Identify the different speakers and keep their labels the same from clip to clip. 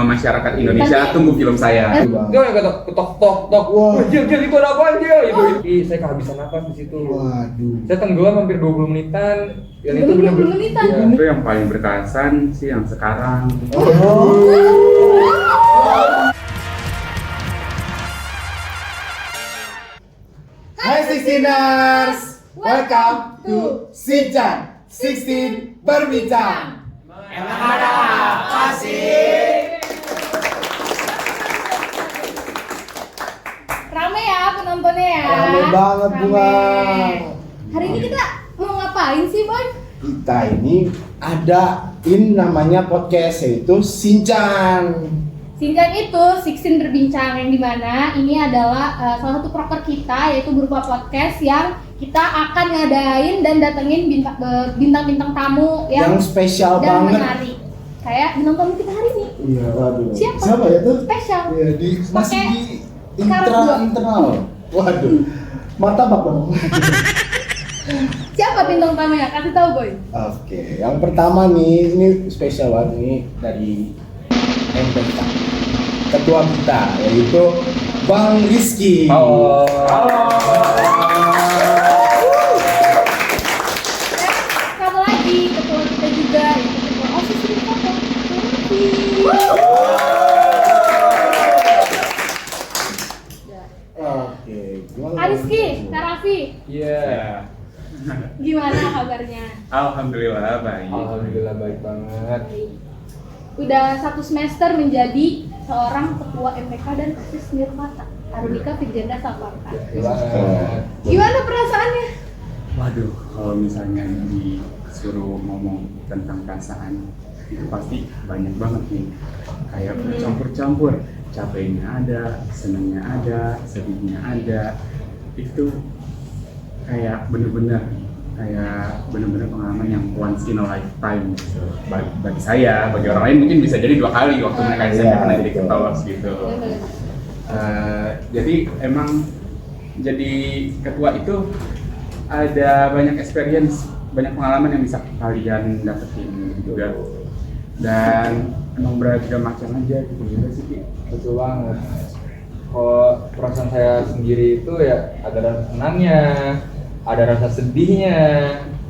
Speaker 1: semua masyarakat Indonesia tunggu film saya.
Speaker 2: Dia yang kata ketok. Wah, Jil itu ada apaan Jil? Itu saya kehabisan napas di situ.
Speaker 3: Waduh.
Speaker 2: Saya tenggelam hampir 20 menitan. Yang itu
Speaker 4: 20
Speaker 2: benar-benar
Speaker 4: menitan?
Speaker 2: ya.
Speaker 1: Itu yang paling berkesan sih yang sekarang.
Speaker 3: Hai Sixteeners, welcome to Sinjan 16 Berbincang. Emang ada apa sih?
Speaker 4: Rame ya penontonnya ya.
Speaker 3: Rame banget Bunga.
Speaker 4: Hari ini kita mau ngapain sih Boy?
Speaker 3: Kita ini adain namanya podcast yaitu Sinjan.
Speaker 4: Sinjan itu 16 Berbincang yang dimana ini adalah salah satu proker kita yaitu berupa podcast yang kita akan ngadain dan datengin bintang-bintang tamu yang
Speaker 3: spesial
Speaker 4: dan
Speaker 3: banget.
Speaker 4: menarik. Kayak bintang tamu kita hari ini.
Speaker 3: Iya, waduh.
Speaker 4: Siapa
Speaker 3: ya tuh?
Speaker 4: Spesial.
Speaker 3: Iya, masih
Speaker 4: Pakai
Speaker 3: di
Speaker 4: karet dua.
Speaker 3: internal. Waduh. Martabak dong.
Speaker 4: Siapa bintang tamunya? Kasih tahu Boy.
Speaker 3: Oke, yang pertama nih, ini spesial banget nih dari MPK. Ketua kita yaitu Bang Rizky.
Speaker 2: Halo.
Speaker 4: Satu lagi ketua kita juga yaitu ketua OSIS di foto.
Speaker 3: Oke, gimana?
Speaker 4: Kak Rizky, Kak Raffi,
Speaker 2: Iya.
Speaker 4: gimana kabarnya?
Speaker 1: Alhamdulillah baik.
Speaker 2: Alhamdulillah baik banget.
Speaker 4: Udah 1 semester menjadi seorang ketua MPK dan OSIS Nirmata Arulika Virjanda Saparka. Gimana perasaannya?
Speaker 1: Waduh, kalau misalnya disuruh ngomong tentang perasaan itu pasti banyak banget nih. Kayak bercampur-campur. Capeknya ada, senangnya ada, sedihnya ada. Itu kayak bener-bener pengalaman yang once in a lifetime gitu. Bagi saya, bagi orang lain mungkin bisa jadi 2 kali waktu mereka SMP pernah jadi ketua gitu. Jadi emang jadi ketua itu ada banyak experience, banyak pengalaman yang bisa kalian dapetin juga. Dan emang beragam macam aja gitu juga sih Ki.
Speaker 2: Betul banget. Kalau perasaan saya sendiri itu ya ada rasa senangnya, ada rasa sedihnya,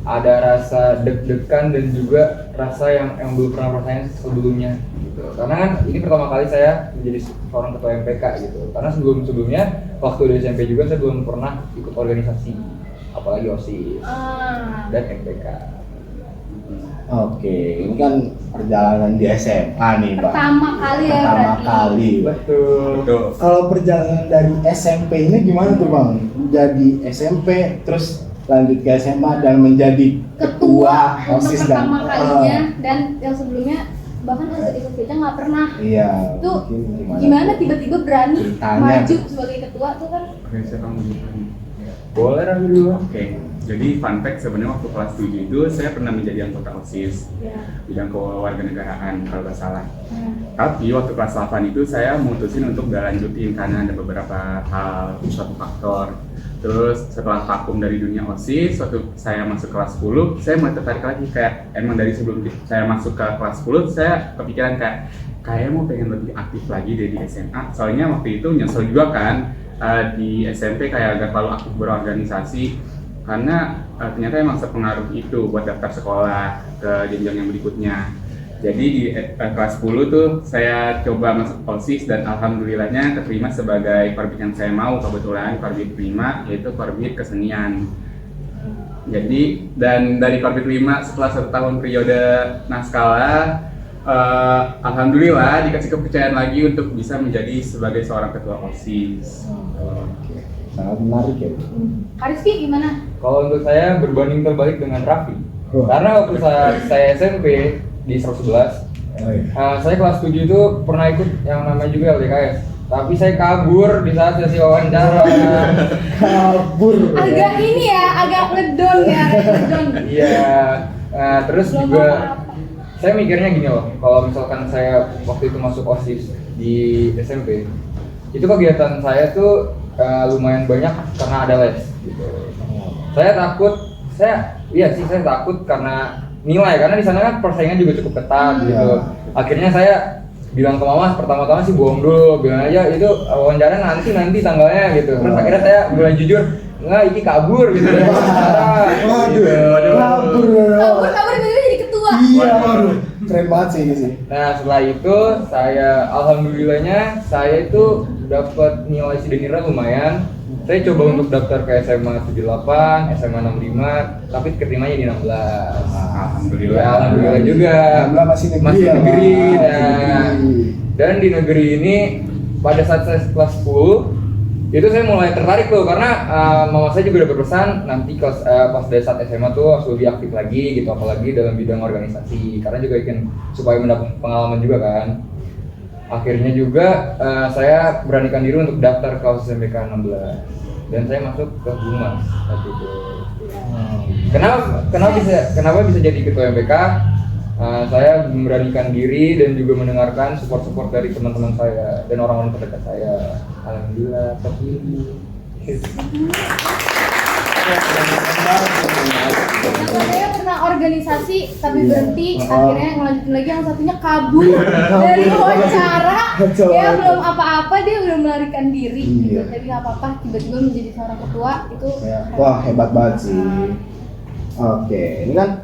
Speaker 2: ada rasa deg-degan dan juga rasa yang belum pernah rasain sebelumnya gitu. Karena kan ini pertama kali saya menjadi seorang ketua MPK gitu. Karena sebelumnya waktu di SMP juga saya belum pernah ikut organisasi, apalagi OSIS dan MPK.
Speaker 3: Oke, ini kan perjalanan di SMA nih, Bang.
Speaker 4: Pertama kali ya
Speaker 3: Pertama
Speaker 4: berarti.
Speaker 3: kali.
Speaker 2: Betul.
Speaker 3: Kalau perjalanan dari SMP ini gimana tuh, Bang? Jadi SMP terus lanjut ke SMA dan menjadi ketua
Speaker 4: untuk
Speaker 3: OSIS
Speaker 4: pertama
Speaker 3: dan
Speaker 4: kalinya dan yang sebelumnya bahkan ikut kita nggak pernah.
Speaker 3: Iya.
Speaker 4: Itu
Speaker 3: mungkin
Speaker 4: gimana
Speaker 3: tuh?
Speaker 4: tiba-tiba berani
Speaker 3: Ceritanya
Speaker 4: maju
Speaker 3: tuh.
Speaker 4: sebagai ketua tuh kan?
Speaker 1: Oke, saya kamu duluan.
Speaker 2: Boleh Raffi dulu.
Speaker 1: Oke, jadi fun fact sebenarnya waktu kelas 7 itu saya pernah menjadi anggota OSIS
Speaker 4: Ya.
Speaker 1: bidang kewarganegaraan kalau nggak salah. Tapi waktu kelas 8 itu saya memutusin untuk nggak lanjutin karena ada beberapa hal, suatu faktor. Terus setelah vakum dari dunia OSIS, waktu saya masuk kelas 10, saya mulai tertarik lagi kayak emang dari sebelum saya masuk ke kelas 10, saya kepikiran kayak mau pengen lebih aktif lagi dari SMA. Soalnya waktu itu nyesel juga kan di SMP kayak agak terlalu aktif berorganisasi karena ternyata emang sepengaruh itu buat daftar sekolah ke jenjang yang berikutnya. Jadi di kelas 10 tuh saya coba masuk OSIS dan alhamdulillahnya keterima sebagai korbit yang saya mau, kebetulan korbit 5 yaitu korbit kesenian. Jadi dan dari korbit 5 setelah 1 tahun periode naskala, alhamdulillah dikasih kepercayaan lagi untuk bisa menjadi sebagai seorang ketua OSIS.
Speaker 3: Oke. Sangat menarik ya.
Speaker 4: Kak Rizky gimana?
Speaker 2: Kalau untuk saya berbanding terbalik dengan Raffi.
Speaker 3: Wah.
Speaker 2: Karena waktu saya SMP di 111, saya kelas 7 itu pernah ikut yang namanya juga LDKS. Tapi saya kabur di saat sesi wawancara.
Speaker 3: Kabur.
Speaker 4: Agak ini ya, agak ngedon ya, ngedon.
Speaker 2: Iya. Terus
Speaker 4: Belum
Speaker 2: juga
Speaker 4: apa-apa.
Speaker 2: saya mikirnya gini loh, kalau misalkan saya waktu itu masuk OSIS di SMP, itu kegiatan saya tuh lumayan banyak karena ada les gitu. Saya takut karena nilai, karena di sana kan persaingan juga cukup ketat gitu. Akhirnya saya bilang ke mama pertama-tama sih bohong dulu, bilang aja itu wawancara nanti tanggalnya gitu. Terus akhirnya saya mulai jujur, enggak ini kabur gitu.
Speaker 3: Waduh, kabur.
Speaker 4: Kabur jadi ketua.
Speaker 3: Iya, waduh. Keren banget sih ini sih.
Speaker 2: Nah setelah itu saya alhamdulillahnya saya itu dapat nilai Sidenira lumayan. Saya coba untuk daftar ke SMA 78, SMA 65, tapi keterimanya di 16.
Speaker 1: Alhamdulillah.
Speaker 2: Ya, alhamdulillah juga.
Speaker 3: Alhamdulillah masih negeri
Speaker 2: Masih
Speaker 3: ya,
Speaker 2: negeri.
Speaker 3: Pak.
Speaker 2: Nah, dan di negeri ini pada saat saya kelas 10 itu saya mulai tertarik tuh karena mama saya juga udah berpesan nanti pas dari saat SMA tuh harus lebih aktif lagi gitu, apalagi dalam bidang organisasi karena juga ingin supaya mendapat pengalaman juga kan. Akhirnya juga saya beranikan diri untuk daftar ke OSIS MBK 16 dan saya masuk ke Humas waktu itu. Kenapa bisa jadi ketua MBK? Saya memberanikan diri dan juga mendengarkan support dari teman-teman saya dan orang-orang terdekat saya. Alhamdulillah terpilih.
Speaker 4: Saya pernah organisasi tapi berhenti, akhirnya ngelanjutin lagi yang satunya kabur dari wawancara. Dia belum apa-apa dia udah melarikan diri.
Speaker 3: Iya.
Speaker 4: Jadi nggak apa-apa tiba-tiba menjadi seorang ketua itu.
Speaker 3: Wah, hebat banget sih. Oke, ini kan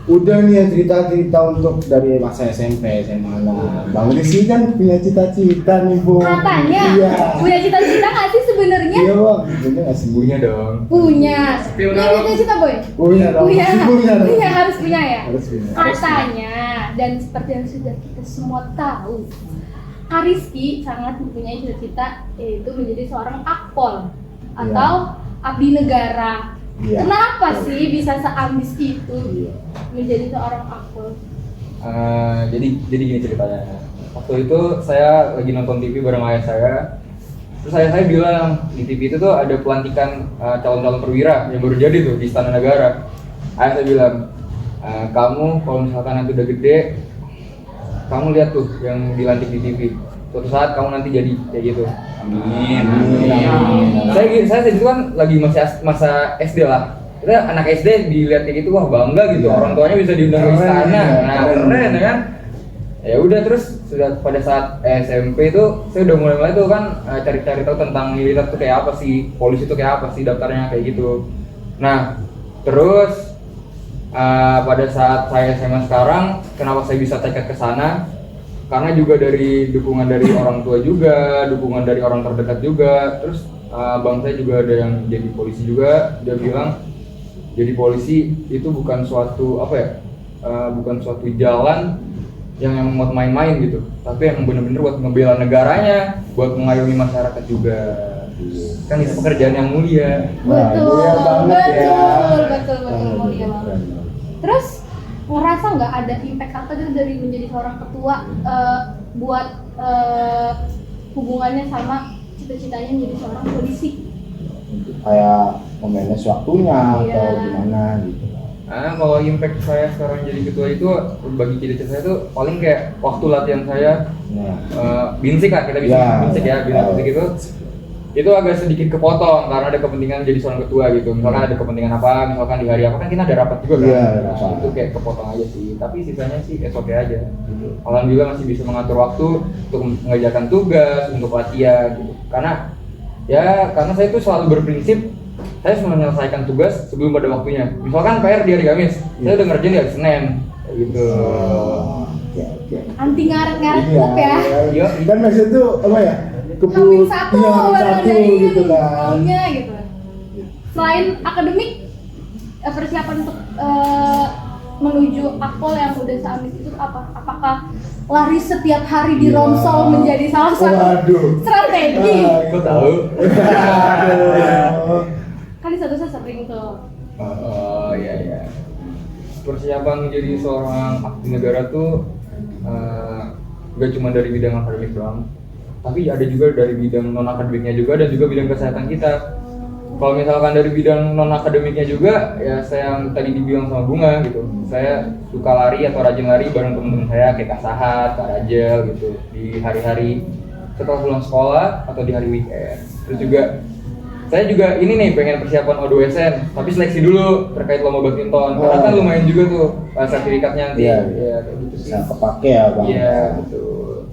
Speaker 3: udah nih ya cerita-cerita untuk dari masa SMP, SMA. Nah, Bang Rizky kan punya cita-cita nih, Bu.
Speaker 4: Katanya
Speaker 3: Iya.
Speaker 4: punya cita-cita nggak sih sebenarnya?
Speaker 3: Iya, Bang. Punya nggak sih?
Speaker 2: Punya dong.
Speaker 4: Punya cita-cita boy.
Speaker 3: Punya dong.
Speaker 4: Punya,
Speaker 3: Punya dong.
Speaker 4: punya harus punya ya.
Speaker 3: Harus punya.
Speaker 4: Katanya dan seperti yang sudah kita semua tahu, Kak Rizky sangat mempunyai cita-cita yaitu menjadi seorang akpol atau abdi negara.
Speaker 3: Iya.
Speaker 4: Kenapa sih bisa seambis itu
Speaker 3: Iya.
Speaker 4: menjadi seorang akpol?
Speaker 2: Jadi gini ceritanya. Waktu itu saya lagi nonton TV bareng ayah saya. Terus saya bilang di TV itu tuh ada pelantikan calon-calon perwira yang baru jadi tuh di Istana Negara. Ayah saya bilang, kamu kalau misalkan nanti udah gede, kamu lihat tuh yang dilantik di TV. Suatu saat kamu nanti jadi kayak gitu.
Speaker 1: Amin.
Speaker 2: Saya itu kan lagi masa SD lah. Kita anak SD dilihat kayak gitu wah bangga gitu.
Speaker 3: Iya.
Speaker 2: Orang tuanya bisa diundang ke
Speaker 3: Keren,
Speaker 2: istana.
Speaker 3: iya.
Speaker 2: Nah, keren ya kan? Ya udah terus sudah pada saat SMP itu saya udah mulai tuh kan cari-cari tahu tentang militer tuh kayak apa sih, polisi tuh kayak apa sih daftarnya kayak gitu. Nah, terus pada saat saya SMA sekarang, kenapa saya bisa tekad ke sana? Karena juga dari dukungan dari orang tua juga, dukungan dari orang terdekat juga. Terus bang saya juga ada yang jadi polisi juga. Dia bilang jadi polisi itu bukan suatu bukan suatu jalan yang membuat main-main gitu, tapi yang benar-benar buat ngebela negaranya, buat mengayomi masyarakat juga. Kan itu pekerjaan yang mulia.
Speaker 3: Wah, mulia banget ya.
Speaker 4: Betul, mulia banget. Terus ngerasa nggak ada impact apa gitu dari menjadi seorang ketua buat hubungannya sama cita-citanya menjadi seorang polisi?
Speaker 3: Kayak memanage waktunya
Speaker 4: Iya.
Speaker 3: atau gimana gitu.
Speaker 2: Kalau impact saya sekarang jadi ketua itu bagi cita-cita saya tuh paling kayak waktu latihan saya
Speaker 3: Nah,
Speaker 2: binsik lah, kita bisa
Speaker 3: Ya,
Speaker 2: binsik ya, binsik itu agak sedikit kepotong karena ada kepentingan jadi seorang ketua gitu. Misalkan ada kepentingan apa, misalkan di hari apa kan kita ada rapat juga kan.
Speaker 3: Iya,
Speaker 2: Nah,
Speaker 3: rapat.
Speaker 2: itu kayak kepotong aja sih. Tapi sisanya sih SOP aja gitu. Alhamdulillah masih bisa mengatur waktu untuk mengerjakan tugas, untuk latihan gitu. Karena saya tuh selalu berprinsip saya harus menyelesaikan tugas sebelum pada waktunya. Misalkan PR di hari Kamis, saya udah ngerjain di hari Senin kayak gitu.
Speaker 3: Oke.
Speaker 4: Anti ngaret-ngaret
Speaker 3: Iya,
Speaker 4: klub ya.
Speaker 2: Iya.
Speaker 3: Kan maksudnya tuh apa ya?
Speaker 4: Hamin satu,
Speaker 3: Iya, Hamin
Speaker 4: baru
Speaker 3: satu
Speaker 4: ada
Speaker 3: gitu kan.
Speaker 4: maunya gitu. Selain akademik, persiapan untuk menuju akpol yang udah seambis itu apa? Apakah lari setiap hari di
Speaker 3: Iya.
Speaker 4: Romsol menjadi salah satu
Speaker 3: Waduh.
Speaker 4: strategi?
Speaker 2: Kok tahu?
Speaker 3: Aduh.
Speaker 4: Kan di satu saya sering tuh.
Speaker 2: Oh iya. Persiapan menjadi seorang abdi negara tuh gak cuma dari bidang akademik doang, tapi ada juga dari bidang non akademiknya juga dan juga bidang kesehatan kita. Kalau misalkan dari bidang non akademiknya juga, ya saya yang tadi dibilang sama Bunga gitu, saya suka lari atau rajin lari bareng teman-teman saya kayak Kak Sahat, Kak Rajel gitu di hari-hari setelah pulang sekolah atau di hari weekend. Terus juga saya juga ini nih pengen persiapan O2SN, tapi seleksi dulu terkait lomba badminton. Karena kan lumayan juga tuh sertifikatnya nanti.
Speaker 3: Iya.
Speaker 2: Ya kayak gitu sih.
Speaker 3: Bisa kepake ya, Bang.
Speaker 2: Iya, betul.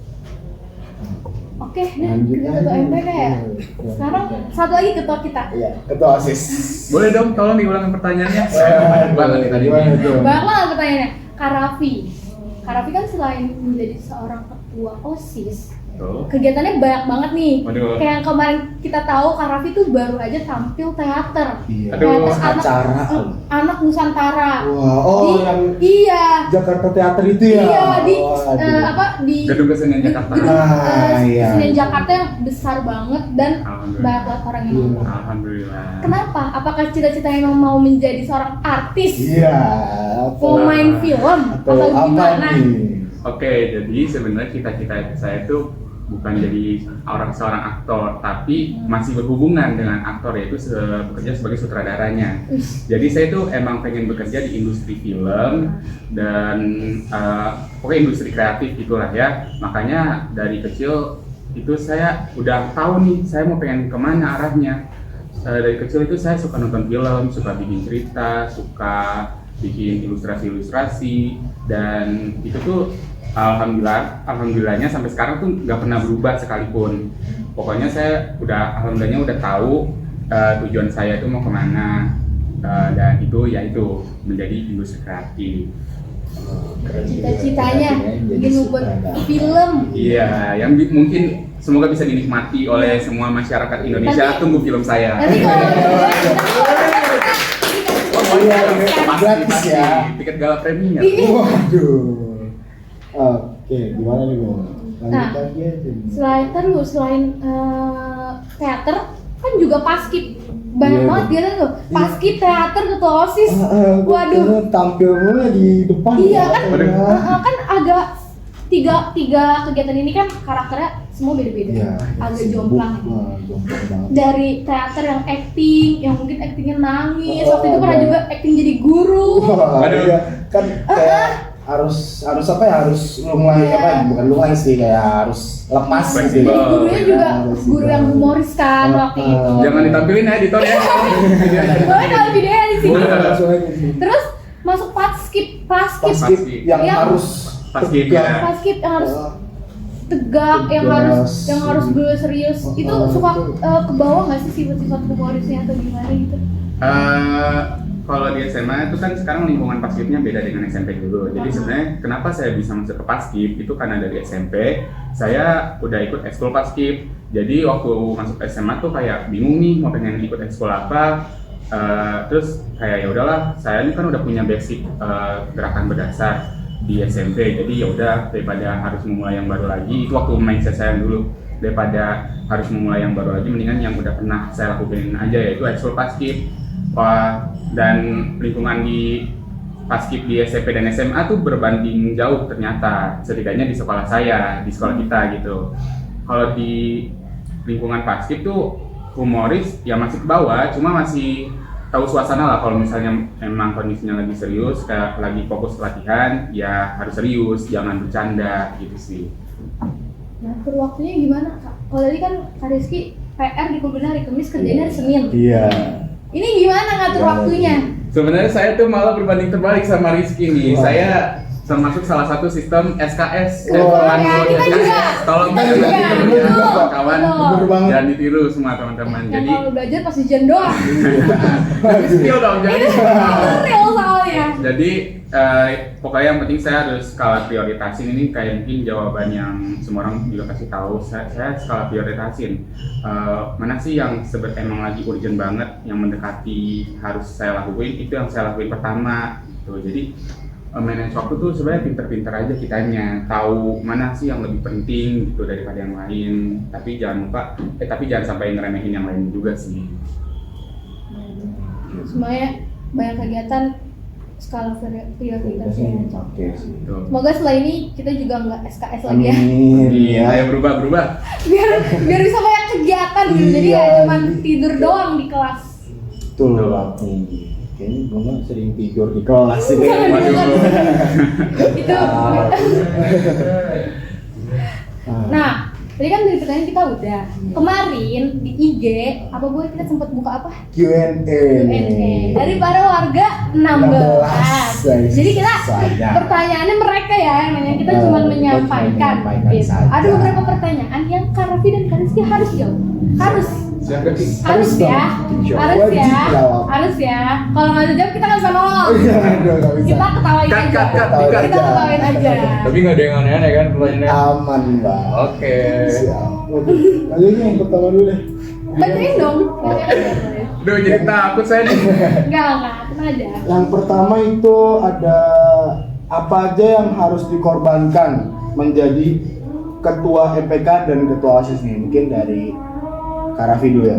Speaker 4: Oke, nah
Speaker 3: Lanjut
Speaker 4: kita
Speaker 3: aja.
Speaker 4: ketua MPK ya. Sekarang satu lagi ketua kita.
Speaker 3: Iya, ketua OSIS.
Speaker 1: Boleh dong, tolong diulang pertanyaannya. Saya banyak banget nih tadi.
Speaker 3: Gimana tuh?
Speaker 4: Banyak banget pertanyaannya. Kak Raffi. Kak Raffi kan selain menjadi seorang ketua OSIS,
Speaker 1: Tuh.
Speaker 4: kegiatannya banyak banget nih.
Speaker 1: Waduh.
Speaker 4: Kayak yang kemarin kita tahu Kak Raffi tuh baru aja tampil teater.
Speaker 3: Iya.
Speaker 1: Aduh,
Speaker 3: acara.
Speaker 4: Anak Nusantara.
Speaker 3: Wah, oh
Speaker 4: Di-
Speaker 3: yang
Speaker 4: Iya.
Speaker 3: Jakarta Teater itu ya?
Speaker 4: Iya di
Speaker 3: Oh, aduh.
Speaker 4: di
Speaker 1: Gedung Kesenian Jakarta.
Speaker 4: gedung
Speaker 3: Iya.
Speaker 4: Kesenian Jakarta yang besar banget dan
Speaker 1: Alhamdulillah.
Speaker 4: banyak banget orang yang
Speaker 3: Iya.
Speaker 4: nonton.
Speaker 1: Alhamdulillah.
Speaker 4: Kenapa? Apakah cita-citanya emang mau menjadi seorang artis?
Speaker 3: Iya.
Speaker 4: Mau main film
Speaker 3: Atau
Speaker 4: atau
Speaker 3: apa
Speaker 4: gimana?
Speaker 3: nih?
Speaker 1: Oke, jadi sebenarnya cita-cita saya itu bukan jadi seorang aktor, tapi masih berhubungan dengan aktor, yaitu bekerja sebagai sutradaranya. Jadi saya tuh emang pengen bekerja di industri film dan pokoknya industri kreatif gitulah ya. Makanya dari kecil itu saya udah tahu nih saya mau pengen kemana arahnya. Dari kecil itu saya suka nonton film, suka bikin cerita, suka bikin ilustrasi-ilustrasi, dan itu tuh alhamdulillahnya sampai sekarang tuh nggak pernah berubah sekalipun. Pokoknya saya alhamdulillahnya udah tahu tujuan saya itu mau kemana, dan itu yaitu menjadi industri kreatif.
Speaker 4: Cita-citanya
Speaker 3: Jadi
Speaker 4: ingin membuat
Speaker 3: sutradara.
Speaker 4: film.
Speaker 1: Iya, yang mungkin semoga bisa dinikmati oleh semua masyarakat Indonesia.
Speaker 4: Tapi-
Speaker 1: Tunggu film saya.
Speaker 4: Nanti kalau
Speaker 3: Oh iya,
Speaker 1: Pasti,
Speaker 3: gratis
Speaker 1: pasti.
Speaker 3: ya.
Speaker 1: Tiket gala premium.
Speaker 4: Iya.
Speaker 3: Waduh. Oke, gimana nih Bung? Lanjut
Speaker 4: Nah,
Speaker 3: lagi aja.
Speaker 4: selain teater kan juga paskib. Banyak
Speaker 3: Iya,
Speaker 4: banget dia tuh. Paskib, teater, ketua OSIS.
Speaker 3: Waduh.
Speaker 4: Waduh.
Speaker 3: Tampil mulu di depan.
Speaker 4: Iya
Speaker 3: ya.
Speaker 4: kan, kan agak tiga kegiatan ini kan karakternya semua beda-beda.
Speaker 3: Iya.
Speaker 4: Agak jomplang.
Speaker 3: Jomplang banget.
Speaker 4: Dari teater yang acting, yang mungkin actingnya nangis. Waktu itu pernah
Speaker 3: ada.
Speaker 4: juga acting jadi guru.
Speaker 3: Wah,
Speaker 1: Waduh.
Speaker 3: iya. Kan kayak harus apa ya, harus lunglai
Speaker 4: Iya.
Speaker 3: apa ya, bukan lunglai sih, kayak harus lepas
Speaker 1: Fleksibel.
Speaker 3: gitu.
Speaker 4: Jadi gurunya juga
Speaker 3: Fleksibel.
Speaker 4: guru yang humoris kan waktu itu.
Speaker 1: Jangan ditampilin ya editor ya.
Speaker 4: Boleh kalau videonya di sini.
Speaker 3: Boleh, langsung aja sih.
Speaker 4: Terus masuk paskib
Speaker 3: Paskib yang
Speaker 4: Yang-
Speaker 3: harus
Speaker 1: Paskib,
Speaker 3: tegak.
Speaker 1: ya.
Speaker 4: paskib yang harus
Speaker 3: Oh,
Speaker 4: tegak, yang
Speaker 3: Tegas.
Speaker 4: harus gue serius. Itu
Speaker 3: Oh,
Speaker 4: suka
Speaker 3: itu.
Speaker 4: ke bawah nggak sih sifat-sifat humorisnya atau gimana gitu?
Speaker 1: Kalau di SMA itu kan sekarang lingkungan paskibnya beda dengan SMP dulu. Jadi sebenarnya kenapa saya bisa masuk ke paskib itu karena dari SMP saya udah ikut ekskul paskib. Jadi waktu masuk SMA tuh kayak bingung nih mau pengen ikut ekskul apa. Terus kayak ya udahlah, saya ini kan udah punya basic gerakan berdasar di SMP. Jadi ya udah, daripada harus memulai yang baru lagi, itu waktu mindset saya dulu, daripada harus memulai yang baru lagi mendingan yang udah pernah saya lakuin aja, yaitu ekskul paskib. Dan lingkungan di paskib di SMP dan SMA tuh berbanding jauh ternyata, setidaknya di sekolah saya, di sekolah kita gitu. Kalau di lingkungan paskib tuh humoris ya masih ke bawah, cuma masih tahu suasana lah. Kalau misalnya emang kondisinya lagi serius, kayak lagi fokus latihan, ya harus serius, jangan bercanda gitu sih.
Speaker 4: Nah, waktunya gimana Kak? Kalau tadi kan Kak Rizky PR di Kuliner hari Kamis, kerjanya hari Senin.
Speaker 3: Iya.
Speaker 4: Ini gimana ngatur
Speaker 3: Gimana
Speaker 4: waktunya?
Speaker 1: Sebenarnya saya tuh malah berbanding terbalik sama Rizky nih.
Speaker 3: Wah.
Speaker 1: Saya termasuk salah satu sistem SKS.
Speaker 3: Wah,
Speaker 4: ya, kita juga.
Speaker 1: Tolong
Speaker 4: Kita
Speaker 1: jangan
Speaker 4: juga.
Speaker 1: ditiru ya,
Speaker 4: Betul,
Speaker 1: kawan.
Speaker 4: betul.
Speaker 3: Bener banget.
Speaker 1: Jangan ditiru semua teman-teman.
Speaker 4: Yang
Speaker 1: Jadi
Speaker 4: kalau belajar pas ujian doang.
Speaker 1: skill dong, jangan
Speaker 4: Itu real soalnya.
Speaker 1: Jadi pokoknya yang penting saya harus skala prioritasin. Ini kayak mungkin jawaban yang semua orang juga kasih tahu. Saya skala prioritasin mana sih yang emang lagi urgent banget, yang mendekati harus saya lakuin, itu yang saya lakuin pertama gitu. Jadi manage waktu tuh sebenarnya pinter-pinter aja kitanya, tahu mana sih yang lebih penting gitu daripada yang lain. Tapi jangan lupa, tapi jangan sampai ngeremehin yang lain juga sih.
Speaker 4: Semuanya banyak kegiatan, skala prioritasnya.
Speaker 3: Oke sih.
Speaker 1: Gitu.
Speaker 4: Semoga setelah ini kita juga nggak SKS lagi ya.
Speaker 3: Amin.
Speaker 1: Iya, ya berubah.
Speaker 4: biar bisa banyak kegiatan gitu. Jadi
Speaker 3: Iya.
Speaker 4: ya cuman tidur doang di kelas.
Speaker 3: Betul banget. Kayaknya gue sering tidur di kelas ini.
Speaker 4: Jangan,
Speaker 1: Waduh.
Speaker 4: jangan. Itu.
Speaker 3: Ah.
Speaker 4: Nah, tadi kan dari pertanyaan kita udah. Kemarin di IG apa gue kita sempat buka apa?
Speaker 3: Q&A nih.
Speaker 4: Dari para warga 16.
Speaker 3: 16.
Speaker 4: Jadi kita
Speaker 3: Sadar.
Speaker 4: pertanyaannya mereka ya yang nanya, kita cuma
Speaker 3: Kita
Speaker 4: menyampaikan.
Speaker 3: menyampaikan
Speaker 4: Gitu.
Speaker 3: saja.
Speaker 4: Ada beberapa pertanyaan yang Kak Raffi dan Kak Rizky harus jawab. Harus.
Speaker 2: Siapa sih?
Speaker 4: Harus ya.
Speaker 3: dong.
Speaker 4: Harus ya.
Speaker 3: Wajib jawab.
Speaker 4: Harus ya. Kalau nggak ada jawab kita nggak bisa nolong.
Speaker 3: Iya, nggak bisa.
Speaker 4: Kita ketawain
Speaker 1: Cut,
Speaker 4: aja.
Speaker 1: cut, cut,
Speaker 3: Ketawain
Speaker 1: cut.
Speaker 4: Kita ketawain aja.
Speaker 2: Tapi nggak ada yang aneh-aneh kan pertanyaannya?
Speaker 3: Aman, Mbak.
Speaker 2: Oke.
Speaker 3: Siap. Oke. Lanjut yang pertama dulu deh.
Speaker 4: Bantuin dong.
Speaker 1: Duh, jadi takut saya nih.
Speaker 4: Enggak, tenang aja.
Speaker 3: Yang pertama itu ada apa aja yang harus dikorbankan menjadi ketua MPK dan ketua OSIS nih? Mungkin dari Kak Raffi dulu ya.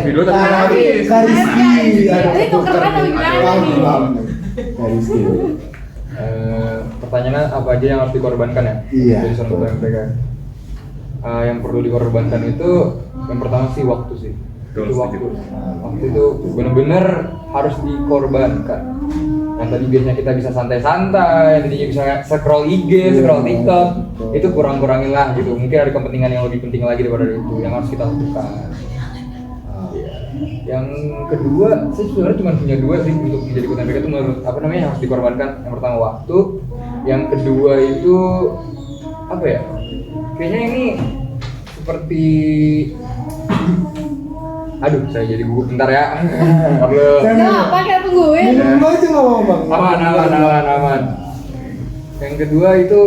Speaker 1: Dulu tapi Kak Raffi.
Speaker 3: Kak Rizky.
Speaker 4: Ini tukeran apa gimana nih?
Speaker 3: Kak Rizky.
Speaker 2: Pertanyaannya apa aja yang harus dikorbankan ya?
Speaker 3: Iya,
Speaker 2: Jadi seorang ketua
Speaker 3: betul.
Speaker 2: MPK. Yang perlu dikorbankan itu yang pertama sih waktu sih.
Speaker 1: Betul,
Speaker 2: Itu waktu.
Speaker 1: setuju.
Speaker 2: Waktu itu benar-benar harus dikorbankan. Yang tadi biasanya kita bisa santai-santai, yang tadinya bisa scroll IG, scroll TikTok, itu kurang-kurangin lah gitu. Mungkin ada kepentingan yang lebih penting lagi daripada itu yang harus kita lakukan. Iya. Yang kedua, saya sebenarnya cuma punya dua sih untuk menjadi ketua MPK itu menurut apa namanya yang harus dikorbankan. Yang pertama waktu, yang kedua itu apa ya? Kayaknya ini seperti aduh, saya jadi gugup bentar ya. Perlu.
Speaker 4: Enggak apa kita tungguin.
Speaker 3: Minum aja nggak mau bang.
Speaker 2: Aman. Yang kedua itu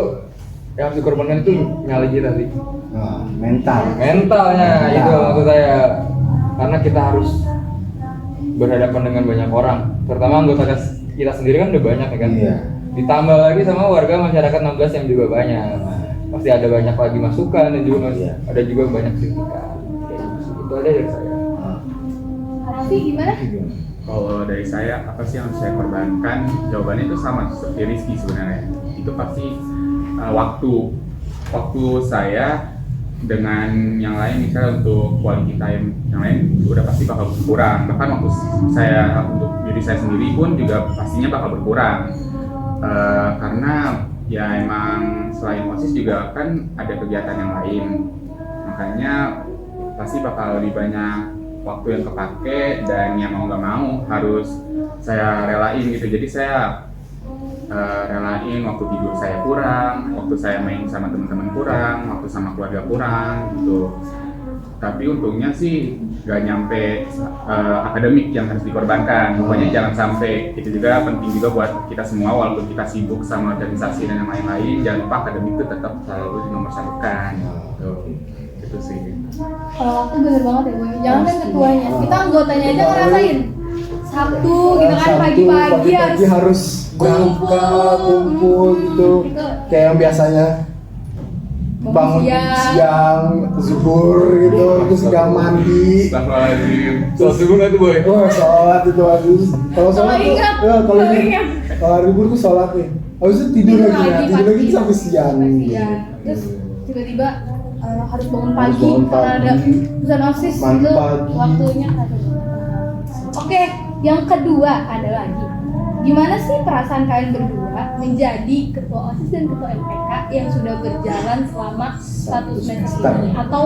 Speaker 2: yang harus dikorbankan itu nyali kita sih.
Speaker 3: Mental.
Speaker 2: Mentalnya itu maksud saya. Karena kita harus berhadapan dengan banyak orang. Terutama anggota kita sendiri kan udah banyak ya kan.
Speaker 3: Iya.
Speaker 2: Ditambah lagi sama warga masyarakat 16 yang juga banyak. Pasti ada banyak lagi masukan dan juga
Speaker 3: Iya.
Speaker 2: ada juga banyak kritikan. Itu aja dari saya.
Speaker 4: Kak Raffi gimana?
Speaker 1: Kalau dari saya, apa sih yang harus saya korbankan? Jawabannya itu sama seperti Rizky sebenarnya. Itu pasti waktu saya dengan yang lain, misalnya untuk quality time yang lain udah pasti bakal berkurang. Bahkan waktu saya untuk diri saya sendiri pun juga pastinya bakal berkurang. Karena ya emang selain OSIS juga kan ada kegiatan yang lain. Makanya pasti bakal lebih banyak waktu yang kepake dan yang mau nggak mau harus saya relain gitu. Jadi saya relain waktu tidur saya kurang, waktu saya main sama teman-teman kurang, waktu sama keluarga kurang gitu. Tapi untungnya sih nggak nyampe akademik yang harus dikorbankan. Pokoknya jangan sampai, itu juga penting juga buat kita semua walaupun kita sibuk sama organisasi dan yang lain-lain, jangan lupa akademik itu tetap selalu dinomorsatukan. Gitu. Itu sih.
Speaker 4: Kalau waktu bener banget ya Boy. Jangan kan ketuanya, kita anggotanya aja ngerasain. Sabtu gitu kan pagi-pagi
Speaker 3: harus berangkat kumpul gitu.
Speaker 4: Gitu.
Speaker 3: Kayak yang biasanya bangun siang, zuhur gitu, terus nggak mandi.
Speaker 1: Astagfirullahaladzim.
Speaker 2: Soal subuh nggak tuh boy?
Speaker 3: Oh, sholat itu habis. Kalau sholat tuh,
Speaker 4: ingat,
Speaker 3: ya, kalau
Speaker 4: kalau
Speaker 3: ingat.
Speaker 4: ingat.
Speaker 3: Kalau hari libur tuh sholat nih. Habis itu tidur lagi ya, tidur lagi sampai siang.
Speaker 4: Terus tiba-tiba harus bangun
Speaker 3: Harus
Speaker 4: pagi
Speaker 3: bangun
Speaker 4: karena ada
Speaker 3: pagi.
Speaker 4: urusan OSIS
Speaker 3: Mandi
Speaker 4: itu
Speaker 3: pagi.
Speaker 4: waktunya ada. Oke, yang kedua ada lagi. Gimana sih perasaan kalian berdua menjadi ketua OSIS dan ketua MPK yang sudah berjalan selama 1 semester ini? Atau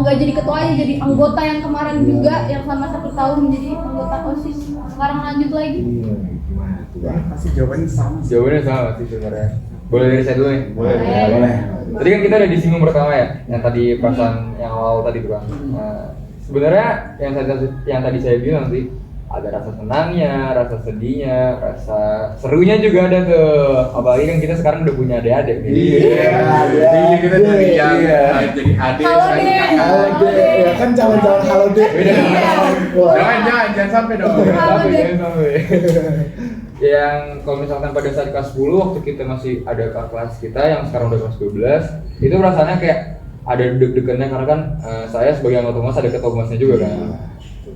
Speaker 4: nggak jadi ketua aja, jadi anggota yang kemarin juga yang selama 1 tahun menjadi anggota OSIS, sekarang lanjut lagi?
Speaker 3: Iya, gimana tuh bang?
Speaker 1: Pasti jawabannya sama.
Speaker 2: Jawabannya sama sih sebenarnya. Boleh dari saya dulu nih?
Speaker 1: Boleh.
Speaker 3: Ya, boleh.
Speaker 2: Tadi kan kita udah disinggung pertama ya, yang tadi perasaan yang awal tadi tuh kan. Sebenarnya yang tadi saya bilang sih, ada rasa senangnya, rasa sedihnya, rasa serunya juga ada tuh. Apalagi kan kita sekarang udah punya adik-adik nih.
Speaker 1: Jadi kita dari yang
Speaker 2: Iya.
Speaker 1: jadi adik
Speaker 4: Halo,
Speaker 1: sekarang
Speaker 4: Dek.
Speaker 1: kakak.
Speaker 3: Halo dek, ya kan calon-calon halo dek.
Speaker 2: Beda.
Speaker 3: Wah.
Speaker 1: Jangan sampai dong.
Speaker 4: Halo, Dek.
Speaker 2: Yang kalau misalkan pada saat kelas 10 waktu kita masih ada kakak kelas kita yang sekarang udah kelas 12, itu rasanya kayak ada deg-degannya karena kan saya sebagai anggota humas ada ketua humasnya juga kan.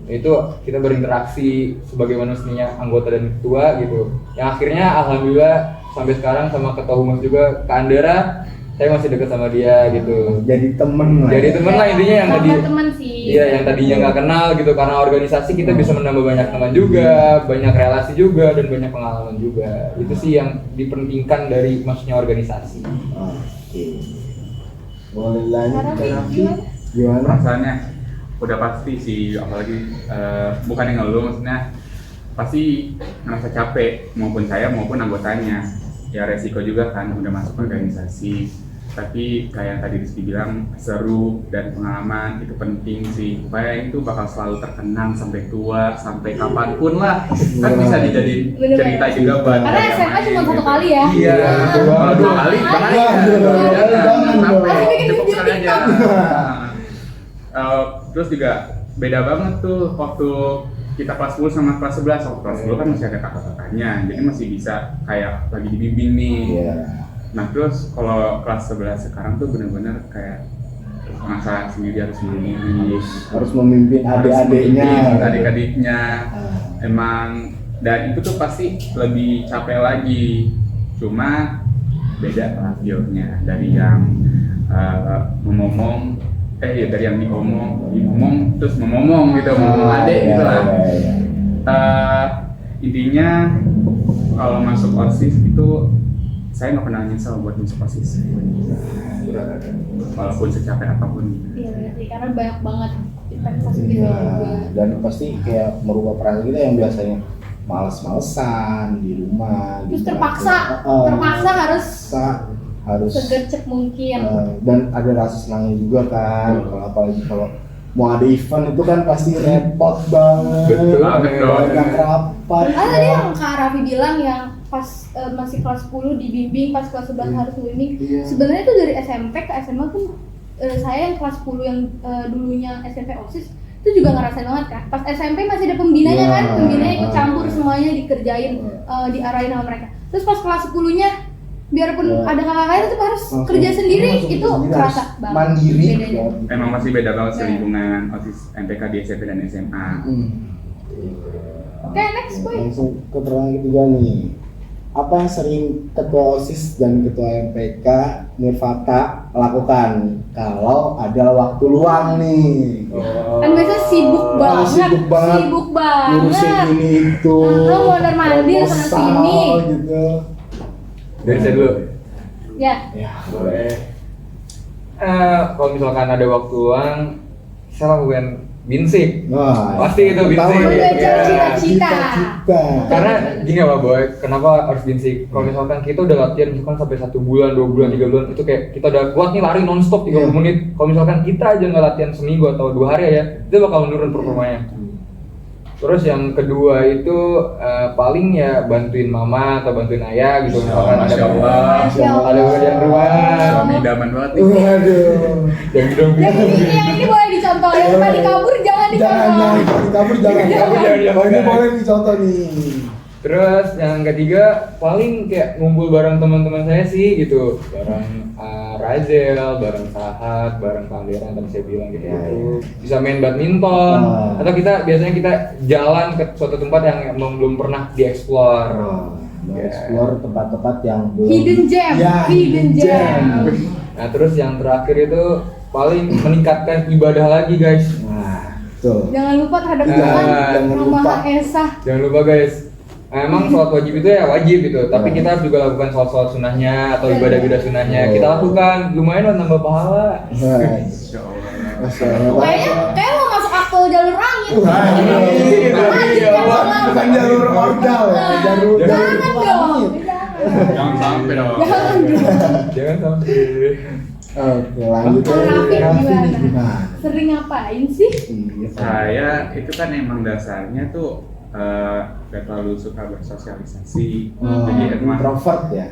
Speaker 2: Itu kita berinteraksi sebagaimana mestinya anggota dan ketua gitu. Yang akhirnya alhamdulillah sampai sekarang sama ketua humas juga Kak Andera, saya masih dekat sama dia gitu.
Speaker 3: Jadi temen lah.
Speaker 2: Jadi temen lah intinya yang tadi.
Speaker 4: Sama temen sih.
Speaker 2: Iya, yang tadinya nggak kenal gitu, karena organisasi kita bisa menambah banyak teman juga, banyak relasi juga, dan banyak pengalaman juga. Itu sih yang dipentingkan dari maksudnya organisasi.
Speaker 3: Oke. Boleh lanjut
Speaker 4: Kak
Speaker 3: Kak
Speaker 4: Raffi,
Speaker 3: Raffi?
Speaker 4: gimana?
Speaker 3: Gimana?
Speaker 1: Perasaannya udah pasti sih, apalagi bukan yang ngeluh, maksudnya pasti ngerasa capek maupun saya maupun anggotanya. Ya resiko juga kan udah masuk organisasi. tapi kayak tadi Rizky bilang seru dan pengalaman itu penting sih, supaya itu bakal selalu terkenang sampai tua, sampai kapanpun lah, kan bisa dijadiin
Speaker 4: Bener-bener.
Speaker 1: cerita juga buat
Speaker 4: Karena
Speaker 1: yang
Speaker 4: SMA
Speaker 1: lain
Speaker 4: cuma
Speaker 1: gitu.
Speaker 4: satu kali ya.
Speaker 1: Iya, kalau 2 kali bahaya.
Speaker 3: Jangan.
Speaker 4: Masih bikin
Speaker 1: Cukup
Speaker 4: video
Speaker 1: sekali aja.
Speaker 4: TikTok.
Speaker 1: Terus juga beda banget tuh waktu kita kelas 10 sama kelas 11. Waktu kelas 10 kan masih ada kakak-kakaknya, jadi masih bisa kayak lagi dibimbing nih.
Speaker 3: Iya.
Speaker 1: Nah terus kalau kelas 11 sekarang tuh bener-bener kayak masa sendiri harus mandiri,
Speaker 3: Harus memimpin adik-adiknya.
Speaker 1: memimpin adik-adiknya.
Speaker 3: Ah.
Speaker 1: Emang dan itu tuh pasti lebih capek lagi. Cuma beda lah feel-nya dari yang ngomong dari yang diomong terus ngomong gitu, ngomong adik
Speaker 3: Iya,
Speaker 1: gitu lah.
Speaker 3: iya.
Speaker 1: Intinya kalau masuk OSIS itu saya nggak pernah nyesel buat masuk OSIS, walaupun secapek apapun.
Speaker 4: Iya bener sih, karena banyak banget investasi gitu
Speaker 3: Iya,
Speaker 4: juga.
Speaker 3: dan pasti kayak merubah perasaan kita yang biasanya males-malesan di rumah.
Speaker 4: Terus
Speaker 3: gitu.
Speaker 4: terpaksa harus
Speaker 3: harus
Speaker 4: segercep mungkin.
Speaker 3: dan ada rasa senangnya juga kan. Kalau apalagi kalau mau ada event itu kan pasti repot banget.
Speaker 2: Betul.
Speaker 3: Banyak rapat.
Speaker 4: Tadi yang Kak Raffi bilang yang pas masih kelas 10 dibimbing, pas kelas 11 harus bimbing.
Speaker 3: Iya.
Speaker 4: Sebenarnya itu dari SMP ke SMA pun saya yang kelas 10 yang dulunya SMP OSIS itu juga ngerasain banget kan. Pas SMP masih ada pembinanya
Speaker 3: Iya.
Speaker 4: kan, pembinanya ikut campur semuanya dikerjain, diarahin sama mereka. Terus pas kelas 10-nya biarpun
Speaker 3: Iya.
Speaker 4: ada kakak-kakaknya tetap harus
Speaker 3: Langsung-
Speaker 4: kerja sendiri,
Speaker 3: langsung
Speaker 4: itu
Speaker 3: sendiri,
Speaker 4: kerasa
Speaker 3: harus
Speaker 4: banget
Speaker 3: mandiri
Speaker 4: bedanya.
Speaker 3: ya.
Speaker 1: Emang masih beda banget sih
Speaker 4: Nah.
Speaker 1: lingkungan OSIS MPK di SMP dan SMA.
Speaker 4: Oke, next boy.
Speaker 3: Langsung ke pertanyaan ketiga nih. Apa yang sering ketua OSIS dan ketua MPK Nirvata lakukan kalau ada waktu luang nih?
Speaker 4: Kan biasanya sibuk banget,
Speaker 3: sibuk banget. Ngurusin ini itu.
Speaker 4: Lo mondar mandir sana
Speaker 3: proposal
Speaker 4: sini.
Speaker 3: gitu.
Speaker 2: Dari saya dulu.
Speaker 4: Ya,
Speaker 3: Ya,
Speaker 2: Boleh. Kalau misalkan ada waktu luang, saya lakukan binsik.
Speaker 3: Wah,
Speaker 2: Pasti itu
Speaker 3: pertama
Speaker 2: binsik.
Speaker 3: ya.
Speaker 4: Mengejar cita-cita.
Speaker 3: Cita-cita.
Speaker 2: Karena gini ya Pak Boy, kenapa harus binsik? Kalau misalkan kita udah latihan misalkan sampai 1 bulan, 2 bulan, 3 bulan, itu kayak kita udah kuat nih lari nonstop 30
Speaker 3: Iya.
Speaker 2: menit. Kalau misalkan kita aja nggak latihan seminggu atau 2 hari ya, itu bakal menurun performanya. Terus yang kedua itu paling ya bantuin mama atau bantuin ayah gitu. Misalkan ada
Speaker 1: Masya Allah.
Speaker 4: Masya Allah.
Speaker 2: ada pekerjaan rumah.
Speaker 1: Suami idaman banget nih.
Speaker 3: Waduh.
Speaker 2: Yang dong.
Speaker 4: yang ini boleh dicontoh, yang tadi kabur jangan
Speaker 3: Jangan,
Speaker 4: dicontoh.
Speaker 3: kabur jangan.
Speaker 2: Jangan.
Speaker 3: Ini boleh dicontoh nih.
Speaker 2: Terus yang ketiga paling kayak ngumpul bareng teman-teman saya sih gitu, bareng Razel, bareng Sahat, bareng Pangeran tadi saya bilang gitu.
Speaker 3: Ya, ya.
Speaker 2: Bisa main badminton
Speaker 3: Ah.
Speaker 2: atau kita biasanya kita jalan ke suatu tempat yang emang belum pernah dieksplor. Ya.
Speaker 3: Explore tempat-tempat yang belum
Speaker 4: Hidden gem,
Speaker 3: Ya,
Speaker 4: hidden gem.
Speaker 2: Nah terus yang terakhir itu paling meningkatkan ibadah lagi guys.
Speaker 3: Nah, tuh.
Speaker 4: Jangan lupa terhadap
Speaker 2: Ah,
Speaker 4: Tuhan
Speaker 3: jangan
Speaker 4: yang
Speaker 3: lupa.
Speaker 4: Maha Esa.
Speaker 2: Jangan lupa guys. Emang sholat wajib itu ya wajib gitu, tapi kita harus juga lakukan sholat sunahnya atau ibadah-ibadah sunahnya. Kita lakukan, lumayan lah nambah pahala.
Speaker 3: Nah,
Speaker 1: Masya Allah.
Speaker 3: Masya Allah.
Speaker 4: Kayaknya mau masuk akte jalur langit.
Speaker 3: Bukan jalur ordal ya, jalur
Speaker 4: Jangan dong.
Speaker 3: langit.
Speaker 1: Jangan sampai dong.
Speaker 4: Jangan dong.
Speaker 2: Jangan sampai.
Speaker 3: Oke, lanjut
Speaker 4: Kalau Raffi
Speaker 3: Raffi nih,
Speaker 4: gimana?
Speaker 3: gimana?
Speaker 4: Sering ngapain sih?
Speaker 3: Iya,
Speaker 1: Saya itu kan emang dasarnya tuh gak terlalu suka bersosialisasi.
Speaker 3: Oh,
Speaker 1: Jadi emang
Speaker 3: introvert ya.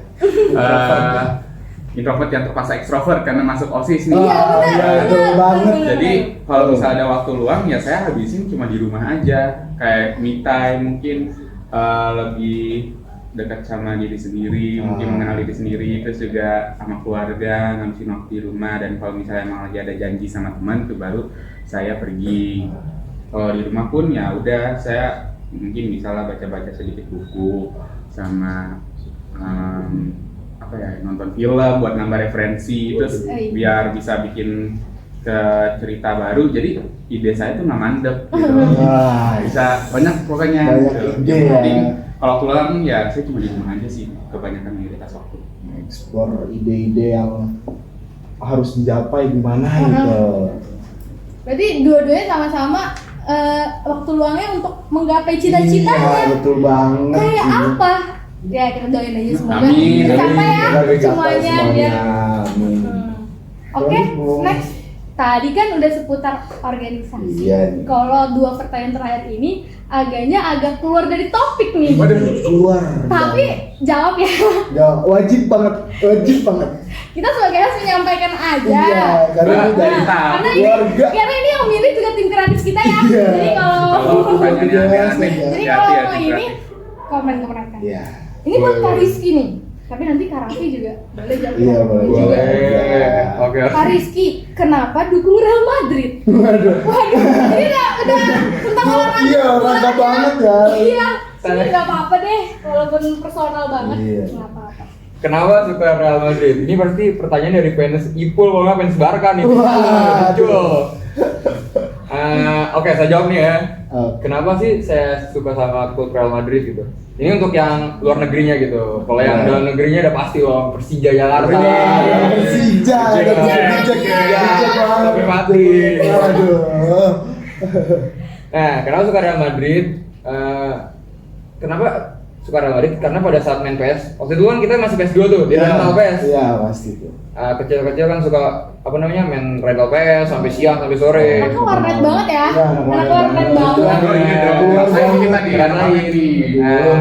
Speaker 1: introvert yang terpaksa ekstrovert karena masuk OSIS nih.
Speaker 4: Iya, benar,
Speaker 3: iya, betul
Speaker 4: benar,
Speaker 3: banget.
Speaker 4: benar.
Speaker 1: Jadi kalau misalnya ada waktu luang ya saya habisin cuma di rumah aja, kayak me time mungkin lebih dekat sama diri sendiri, mungkin mengenal diri sendiri, terus juga sama keluarga, ngabisin waktu di rumah. Dan kalau misalnya emang lagi ada janji sama teman tuh baru saya pergi. Kalau di rumah pun ya udah saya mungkin misalnya baca-baca sedikit buku sama apa ya, nonton film buat nambah referensi, terus biar bisa bikin ke cerita baru. Jadi ide saya tuh nggak mandek gitu.
Speaker 3: Wah,
Speaker 1: Bisa banyak pokoknya.
Speaker 3: Banyak
Speaker 1: gitu.
Speaker 3: ide
Speaker 1: Yang
Speaker 3: ya.
Speaker 1: penting kalau pulang ya saya cuma di rumah aja sih kebanyakan mayoritas waktu.
Speaker 3: explore ide-ide yang harus dicapai gimana gitu.
Speaker 4: Berarti dua-duanya sama-sama waktu luangnya untuk menggapai
Speaker 3: Iya,
Speaker 4: cita-citanya.
Speaker 3: betul banget.
Speaker 4: Kayak
Speaker 3: sih.
Speaker 4: apa? Ya kita doain aja semoga
Speaker 1: Amin,
Speaker 4: tercapai ya
Speaker 3: Semoga dicapai
Speaker 4: semuanya.
Speaker 3: semuanya.
Speaker 4: Biar
Speaker 3: Amin.
Speaker 4: Oke,
Speaker 3: Bung.
Speaker 4: next. Tadi kan udah seputar organisasi.
Speaker 3: Iya nih.
Speaker 4: Kalau 2 pertanyaan terakhir ini agak keluar dari topik nih.
Speaker 3: Keluar.
Speaker 4: Tapi jawab ya.
Speaker 3: Ya, wajib banget.
Speaker 4: Kita sebagai host menyampaikan aja.
Speaker 3: Iya, karena ini dari
Speaker 4: Karena ini,
Speaker 3: keluarga.
Speaker 4: karena ini yang milih juga tim kreatif kita ya.
Speaker 3: Iya.
Speaker 4: Jadi kalau
Speaker 1: pertanyaannya aneh-aneh,
Speaker 4: jadi
Speaker 1: hati-hati
Speaker 4: kalau mau ini
Speaker 1: kreatif.
Speaker 4: komen kan.
Speaker 3: Iya.
Speaker 4: Ini buat Kak Rizky nih. Tapi nanti Kak Raffi juga boleh jawab.
Speaker 3: Iya, boleh.
Speaker 4: Juga.
Speaker 2: Boleh. Oke.
Speaker 4: Kak Rizky, kenapa dukung Real Madrid?
Speaker 3: Waduh.
Speaker 4: Waduh, ini udah tentang olahraga.
Speaker 3: Iya, olahraga banget ya.
Speaker 4: Iya, ini nggak apa-apa deh, walaupun personal banget.
Speaker 3: Iya.
Speaker 4: Nggak apa-apa.
Speaker 2: Kenapa suka Real Madrid? Ini pasti pertanyaan dari fans Ipul, kalau nggak fans Barca nih.
Speaker 3: Waduh.
Speaker 2: Muncul. Oke, saya jawab nih ya.
Speaker 3: Oke.
Speaker 2: Kenapa sih saya suka sama klub Real Madrid gitu? Ini untuk yang luar negerinya gitu. Kalau yang
Speaker 3: Iya.
Speaker 2: dalam negerinya udah pasti loh, Persija Jakarta.
Speaker 3: Persija,
Speaker 2: Sampai mati.
Speaker 3: Waduh.
Speaker 2: Nah, kenapa suka Real Madrid? Kenapa suka Real Madrid? Karena pada saat main PS, waktu itu kan kita masih PS2 tuh, di rental PS.
Speaker 3: Iya, pasti tuh.
Speaker 2: Kecil-kecil kan suka main rental PS sampai siang sampai sore.
Speaker 4: Anaknya warnet banget ya.
Speaker 3: Iya, anak
Speaker 4: Anak
Speaker 3: warnet
Speaker 4: warnet
Speaker 3: banget.
Speaker 4: banget.
Speaker 1: Oh iya dong, saya kita di
Speaker 2: Keren lagi. Nah,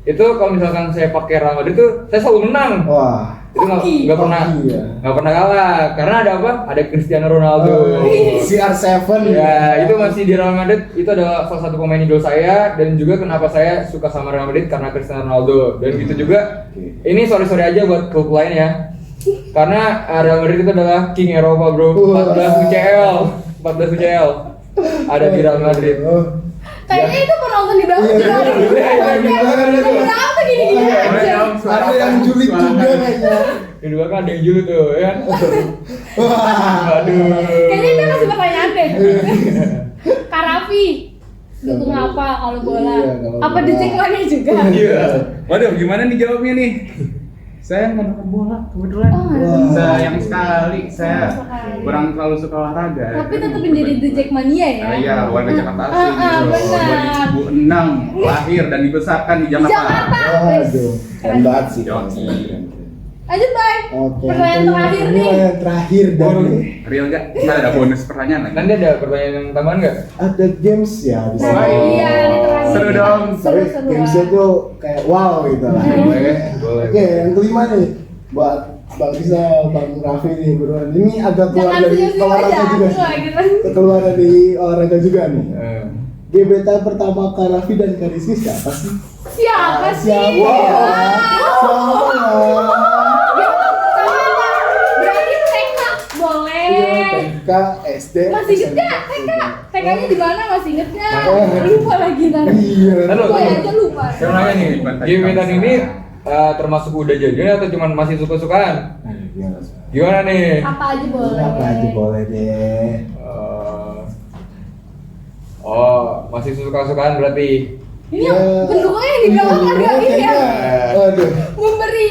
Speaker 2: itu kalau misalkan saya pakai Real Madrid tuh saya selalu menang.
Speaker 3: Wah.
Speaker 2: Itu nggak pernah
Speaker 3: Iya.
Speaker 2: nggak pernah kalah karena ada apa? Ada Cristiano Ronaldo.
Speaker 3: CR7.
Speaker 2: Ya, itu masih di Real Madrid. Itu adalah salah satu pemain idol saya dan juga kenapa saya suka sama Real Madrid karena Cristiano Ronaldo. Dan gitu juga.
Speaker 3: Oke.
Speaker 2: Ini sorry aja buat klub lain ya. Karena Real Madrid itu adalah King Eropa, Bro. 14 UCL. Ada di Real Madrid.
Speaker 4: Kayaknya itu penonton di belakang
Speaker 3: Iya,
Speaker 4: juga.
Speaker 3: iya.
Speaker 4: Kenapa gini-gini aja?
Speaker 3: Ada yang julid juga kayaknya.
Speaker 2: Kedua kan ada yang julu tuh, ya.
Speaker 3: Wah.
Speaker 2: Aduh.
Speaker 4: Kayaknya itu masih pertanyaan deh. Kak Raffi, dukung apa kalau bola?
Speaker 3: Iya, kalau
Speaker 4: Apa
Speaker 3: bola.
Speaker 4: di Jackmania juga?
Speaker 2: Iya.
Speaker 1: Waduh, gimana nih jawabnya nih? Saya nggak nonton bola kebetulan.
Speaker 4: Oh, nggak
Speaker 3: nonton.
Speaker 1: Sayang sekali, saya
Speaker 4: Sayang sekali.
Speaker 1: kurang terlalu suka olahraga.
Speaker 4: Tapi tetap menjadi The Jackmania ya.
Speaker 1: Iya, warga Jakarta asli.
Speaker 4: Benar.
Speaker 1: 2006 lahir dan dibesarkan di
Speaker 4: Di
Speaker 1: Jakarta.
Speaker 4: Jakarta.
Speaker 3: Waduh. Keren banget sih.
Speaker 1: Yoki.
Speaker 4: Lanjut, Bay.
Speaker 3: Oke.
Speaker 4: Pertanyaan terakhir
Speaker 3: Ini
Speaker 4: nih.
Speaker 3: yang terakhir dari
Speaker 1: Real nggak? Ntar ada bonus pertanyaan lagi.
Speaker 2: Nanti ada pertanyaan tambahan nggak?
Speaker 3: ada games ya di
Speaker 4: Nah,
Speaker 3: sini.
Speaker 4: iya, ini terakhir.
Speaker 1: Seru dong.
Speaker 3: Tapi
Speaker 4: Seru-seruan.
Speaker 3: gamesnya tuh kayak wow gitu lah.
Speaker 2: Boleh.
Speaker 3: Oke, yang kelima nih buat Bang Rizal, Bang Raffi nih berdua. Ini agak keluar
Speaker 4: Jangan
Speaker 3: dari
Speaker 4: senyum-senyum
Speaker 3: olahraga
Speaker 4: aja.
Speaker 3: juga.
Speaker 4: Wah, gitu.
Speaker 3: Keluar dari olahraga juga nih.
Speaker 2: Eh,
Speaker 3: Gebetan pertama Kak Raffi dan Kak Rizky siapa sih?
Speaker 4: Siapa sih?
Speaker 3: Siapa?
Speaker 4: Wow.
Speaker 3: Siapa?
Speaker 4: Berarti TK boleh.
Speaker 3: Iya, TK, SD.
Speaker 4: Masih inget
Speaker 3: SMP.
Speaker 4: gak TK? TK-nya di mana masih inget gak?
Speaker 3: Makanya.
Speaker 4: Lupa lagi ntar.
Speaker 3: Iya.
Speaker 2: Lalu,
Speaker 4: Gue aja lupa.
Speaker 2: saya nanya nih, gebetan ini termasuk udah jadian atau cuma masih suka-sukaan?
Speaker 3: Aduh, gimana, Mas?
Speaker 2: Gimana nih?
Speaker 4: Apa aja boleh.
Speaker 3: Apa aja boleh deh.
Speaker 2: Masih suka-sukaan berarti.
Speaker 4: Ini yang pendukungnya yang di belakang
Speaker 3: Iya,
Speaker 4: agak ini ya.
Speaker 3: kayaknya. Waduh.
Speaker 4: Memberi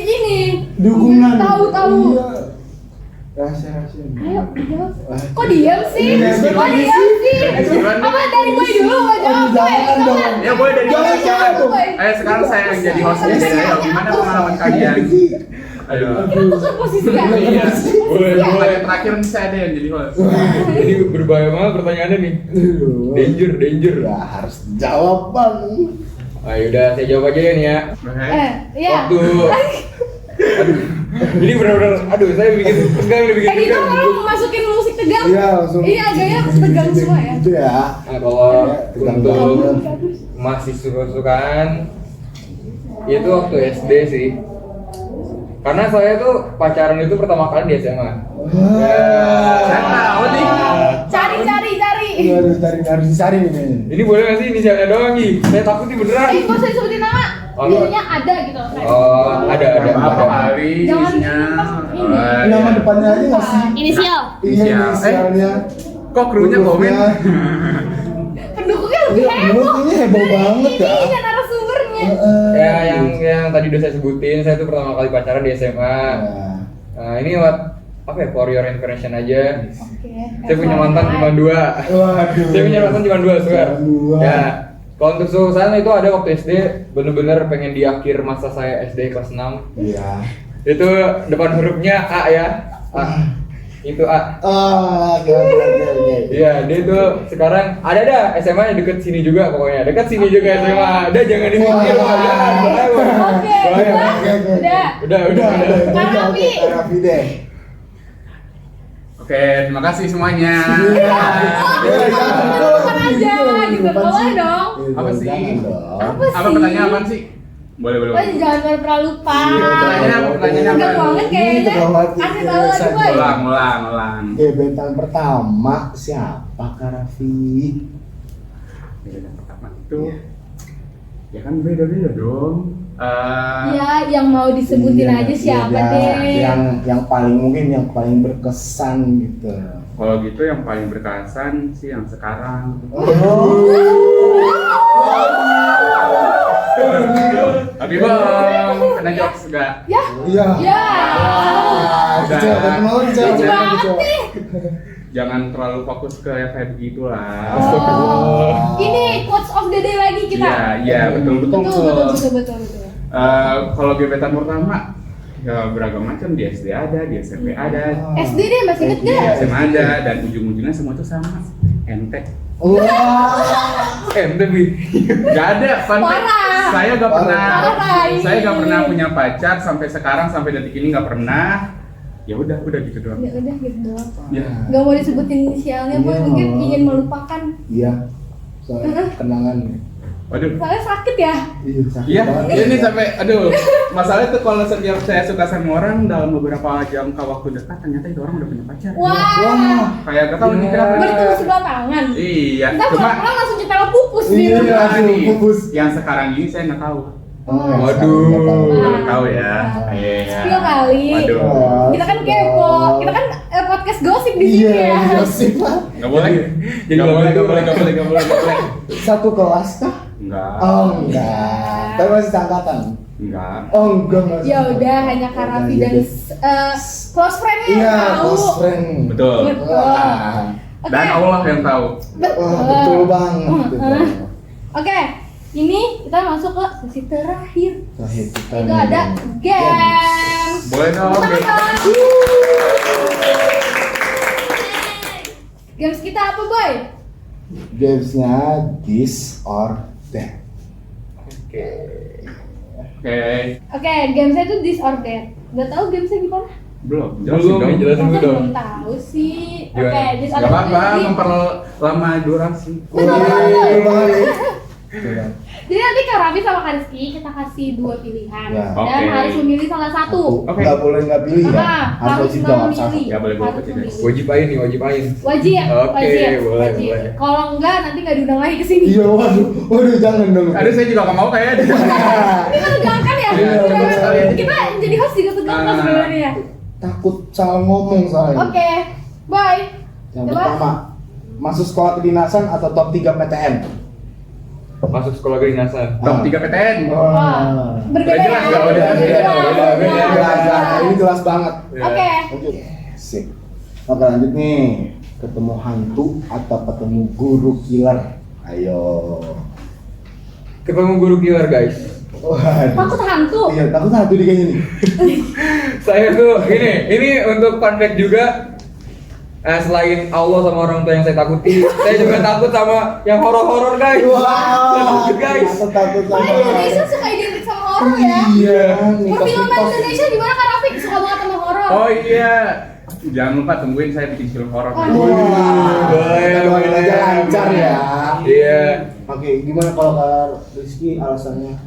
Speaker 4: ini.
Speaker 3: Dukungan.
Speaker 4: Tahu-tahu.
Speaker 3: Iya. Rahasia-rahasia.
Speaker 4: Ayo, jawab.
Speaker 3: Wah.
Speaker 4: Kok diam sih?
Speaker 3: Iya,
Speaker 4: Kok
Speaker 3: gimana
Speaker 4: diam sih?
Speaker 1: Gimana?
Speaker 4: Apa dari gue dulu mau jawab?
Speaker 3: Jangan dong.
Speaker 1: Ya boleh dari
Speaker 3: Jangan,
Speaker 1: host.
Speaker 3: jangan dong.
Speaker 1: Ayo sekarang saya yang jadi hostnya. Ayo gimana pengalaman kalian? Ayo.
Speaker 4: Kita tukar posisi ya.
Speaker 1: Iya.
Speaker 2: Boleh, boleh.
Speaker 1: Pertanyaan terakhir nih saya ada yang jadi host.
Speaker 2: Jadi berbahaya banget pertanyaannya nih.
Speaker 3: Aduh.
Speaker 2: Danger.
Speaker 3: Ya harus jawab bang.
Speaker 2: Ayo udah saya jawab aja ya nih ya.
Speaker 4: Iya.
Speaker 2: Waktu aduh, ini benar-benar aduh saya bikin tegang nih bikin
Speaker 4: Kayak gitu
Speaker 2: tegang.
Speaker 4: kalau masukin musik tegang.
Speaker 3: Iya langsung.
Speaker 4: Ini agaknya tegang semua ya.
Speaker 3: Gitu ya.
Speaker 2: Nah, kalau
Speaker 3: Tegang
Speaker 2: untuk
Speaker 3: banget.
Speaker 2: masih suka-sukaan itu waktu SD sih. Karena saya tuh pacaran itu pertama kali di SMA.
Speaker 1: Saya tahu nih.
Speaker 4: Cari.
Speaker 3: Harus dicari nih kayaknya.
Speaker 2: Ini boleh nggak sih inisialnya doang Gi? Saya takut nih beneran.
Speaker 4: Gak usah disebutin nama.
Speaker 2: Oh,
Speaker 4: Jadinya ada gitu.
Speaker 2: Oh, ada.
Speaker 1: Apa kali
Speaker 4: Jangan
Speaker 1: isinya?
Speaker 4: ini.
Speaker 1: Oh, iya.
Speaker 3: Nama depannya aja nggak sih?
Speaker 4: Inisial.
Speaker 3: Iya inisialnya.
Speaker 1: Kok krunya komen?
Speaker 4: Pendukungnya lebih
Speaker 3: Iya,
Speaker 4: heboh.
Speaker 3: ini heboh banget ya.
Speaker 4: Iya narasumbernya.
Speaker 2: Ya yang tadi udah saya sebutin, saya tuh pertama kali pacaran di SMA. Nah, ini apa ya, for your information aja.
Speaker 4: Oke.
Speaker 2: Saya punya mantan cuma 2.
Speaker 3: Waduh.
Speaker 2: Saya punya mantan cuma 2, Sugar.
Speaker 3: Cuma 2.
Speaker 2: Ya. Kalau untuk suasana itu ada waktu SD, bener-bener pengen di akhir masa saya SD kelas 6.
Speaker 3: Iya.
Speaker 2: Itu depan hurufnya A ya. A. Itu A.
Speaker 3: Oke.
Speaker 2: Iya, dia tuh sekarang ada dah SMA-nya deket sini juga pokoknya. Deket sini juga SMA. Udah jangan dimikir lah. Jangan.
Speaker 4: Oke, udah.
Speaker 2: Udah.
Speaker 4: Kak Raffi.
Speaker 3: Kak Raffi deh.
Speaker 1: Oke, terima kasih semuanya.
Speaker 4: Bukan aja gitu, boleh dong.
Speaker 1: Apa sih?
Speaker 3: Jangan dong.
Speaker 4: Apa sih?
Speaker 1: Apa pertanyaan apa sih? Boleh.
Speaker 4: Oh, jangan pernah lupa.
Speaker 1: Pertanyaan apa?
Speaker 4: Enggak banget kayaknya. Kasih tahu aja, Boy.
Speaker 1: Ulang.
Speaker 3: Gebetan pertama siapa Kak Raffi?
Speaker 1: Gebetan pertama itu ya kan beda-beda dong.
Speaker 4: Ya, yang mau disebutin
Speaker 3: Iya,
Speaker 4: aja siapa
Speaker 3: iya,
Speaker 4: deh.
Speaker 3: yang paling berkesan gitu.
Speaker 1: Kalau gitu yang paling berkesan sih yang sekarang. Tapi bang, kena jokes enggak?
Speaker 4: Ya.
Speaker 3: Iya.
Speaker 4: Ya. Lucu
Speaker 3: Jangan
Speaker 4: banget nih.
Speaker 1: Jangan terlalu fokus ke yang kayak begitu lah.
Speaker 4: Oh. Ini quotes of the day lagi kita.
Speaker 1: Iya, betul.
Speaker 4: Betul.
Speaker 1: Kalau gebetan pertama ya beragam macam, di SD ada, di SMP ada,
Speaker 4: SD deh masih inget
Speaker 1: di
Speaker 4: gak?
Speaker 1: SMA ada, dan ujung-ujungnya semua tuh sama. Ente.
Speaker 3: Wah.
Speaker 2: Ente bi.
Speaker 1: Gak ada, fun fact.
Speaker 4: Parah.
Speaker 1: Saya gak pernah,
Speaker 4: Parah ini.
Speaker 1: saya gak pernah punya pacar sampai sekarang, sampai detik ini gak pernah. Ya udah gitu doang.
Speaker 4: Ya udah gitu doang.
Speaker 1: Ya.
Speaker 4: Gak mau disebutin inisialnya, Boy.
Speaker 3: Iya.
Speaker 4: Mungkin ingin melupakan.
Speaker 3: Iya. Soalnya kenangan.
Speaker 1: Waduh.
Speaker 4: Soalnya sakit ya.
Speaker 3: Iya, sakit
Speaker 1: Iya,
Speaker 3: banget.
Speaker 1: ini sampai, aduh, masalahnya tuh kalau setiap saya suka sama orang dalam beberapa jangka waktu dekat, ternyata itu orang udah punya pacar.
Speaker 4: Wah.
Speaker 1: Kayak gak tau nih kenapa.
Speaker 4: Bertemu sebelah tangan.
Speaker 1: Iya,
Speaker 4: Kita
Speaker 1: cuma
Speaker 4: pulang langsung ditaro pupus di
Speaker 3: Iya.
Speaker 4: rumah.
Speaker 3: langsung
Speaker 1: nih,
Speaker 3: pupus.
Speaker 1: yang sekarang ini saya nggak tahu.
Speaker 2: Waduh.
Speaker 1: Belum tahu ya. Iya.
Speaker 4: Spill kali.
Speaker 1: Waduh.
Speaker 4: Kita kan kepo. Kita kan podcast gosip di sini
Speaker 3: Iya,
Speaker 4: ya.
Speaker 3: gosip.
Speaker 1: Nggak boleh.
Speaker 2: Jadi
Speaker 1: Nggak boleh.
Speaker 2: nggak boleh.
Speaker 3: Satu kelas kah?
Speaker 1: Enggak.
Speaker 3: Oh, enggak. Tapi masih angkatan.
Speaker 1: Enggak.
Speaker 3: Oh, enggak masih.
Speaker 4: Ya udah, hanya Kak Raffi dan close friend-nya yang
Speaker 3: Iya,
Speaker 4: tahu.
Speaker 3: close friend.
Speaker 1: Betul.
Speaker 4: Betul.
Speaker 3: Wah.
Speaker 4: Oke.
Speaker 1: Dan Allah yang tahu.
Speaker 3: Wah, betul banget. Betul.
Speaker 4: Oke, ini kita masuk ke sesi terakhir.
Speaker 3: Terakhir kita
Speaker 4: Itu
Speaker 3: nih,
Speaker 4: ada
Speaker 3: Bang.
Speaker 4: games.
Speaker 1: Boleh dong.
Speaker 4: Tangan. Games kita apa, Boy?
Speaker 3: Gamesnya this or that.
Speaker 1: Oke.
Speaker 4: Oke, gamesnya itu this or that. Gak tahu gamesnya gimana?
Speaker 1: Belum.
Speaker 2: Belum,
Speaker 1: dong.
Speaker 2: jelasin
Speaker 4: Masa
Speaker 2: dulu dong.
Speaker 4: belum tahu sih.
Speaker 2: Gimana?
Speaker 4: Oke, this or
Speaker 1: Gak
Speaker 4: that.
Speaker 1: apa-apa,
Speaker 4: Jadi-
Speaker 1: memperlama durasi.
Speaker 4: Jadi nanti Kak Raffi sama Kak Rizky kita kasih dua pilihan
Speaker 3: Ya.
Speaker 4: dan
Speaker 1: Oke.
Speaker 4: harus memilih salah satu.
Speaker 1: Oke.
Speaker 3: Nggak boleh nggak pilih ya.
Speaker 4: Ah,
Speaker 3: Harus wajib jawab satu.
Speaker 4: memilih.
Speaker 1: Ya, boleh bawa
Speaker 4: Harus
Speaker 1: ke sini.
Speaker 4: memilih.
Speaker 2: Wajib ain nih, wajib ain.
Speaker 4: Wajib,
Speaker 2: Oke,
Speaker 4: wajib,
Speaker 2: boleh,
Speaker 4: wajib.
Speaker 2: boleh.
Speaker 4: Kalau enggak nanti nggak diundang lagi ke sini.
Speaker 3: Iya, waduh, jangan dong.
Speaker 1: Aduh, saya juga gak mau kayaknya.
Speaker 4: Ini menegangkan ya.
Speaker 3: Iya,
Speaker 4: Kita- Kita jadi host juga tegangkan sebenarnya.
Speaker 3: Takut salah ngomong soalnya.
Speaker 4: Oke, bye.
Speaker 3: Yang
Speaker 4: Coba.
Speaker 3: pertama, masuk sekolah kedinasan atau top 3 PTN?
Speaker 2: Masuk sekolah kedinasan.
Speaker 1: Top 3 PTN.
Speaker 4: Wah, berbeda
Speaker 1: Udah jelas,
Speaker 4: ya.
Speaker 1: udah
Speaker 2: beda.
Speaker 3: Jelas, ini jelas banget.
Speaker 4: Oke.
Speaker 3: Lanjut. Sip. Oke, lanjut nih. Ketemu hantu atau ketemu guru killer? Ayo.
Speaker 2: Ketemu guru killer guys.
Speaker 3: Waduh.
Speaker 4: Takut hantu.
Speaker 3: Iya, takut hantu di kayaknya nih.
Speaker 2: Saya tuh ini untuk fun fact juga. Selain Allah sama orang tua yang saya takuti, saya juga takut sama yang horor-horor guys. Takut guys.
Speaker 3: Takut sama.
Speaker 4: Orang Indonesia suka identik sama horor ya.
Speaker 3: Iya, nih.
Speaker 4: Perfilman Indonesia gimana Kak Raffi? Suka banget sama horor.
Speaker 1: Oh iya. Jangan lupa tungguin saya bikin film horor.
Speaker 4: Oh.
Speaker 2: Boleh,
Speaker 3: Kita doain aja lancar ya.
Speaker 2: Iya.
Speaker 3: Oke, gimana kalau Kak Rizky alasannya?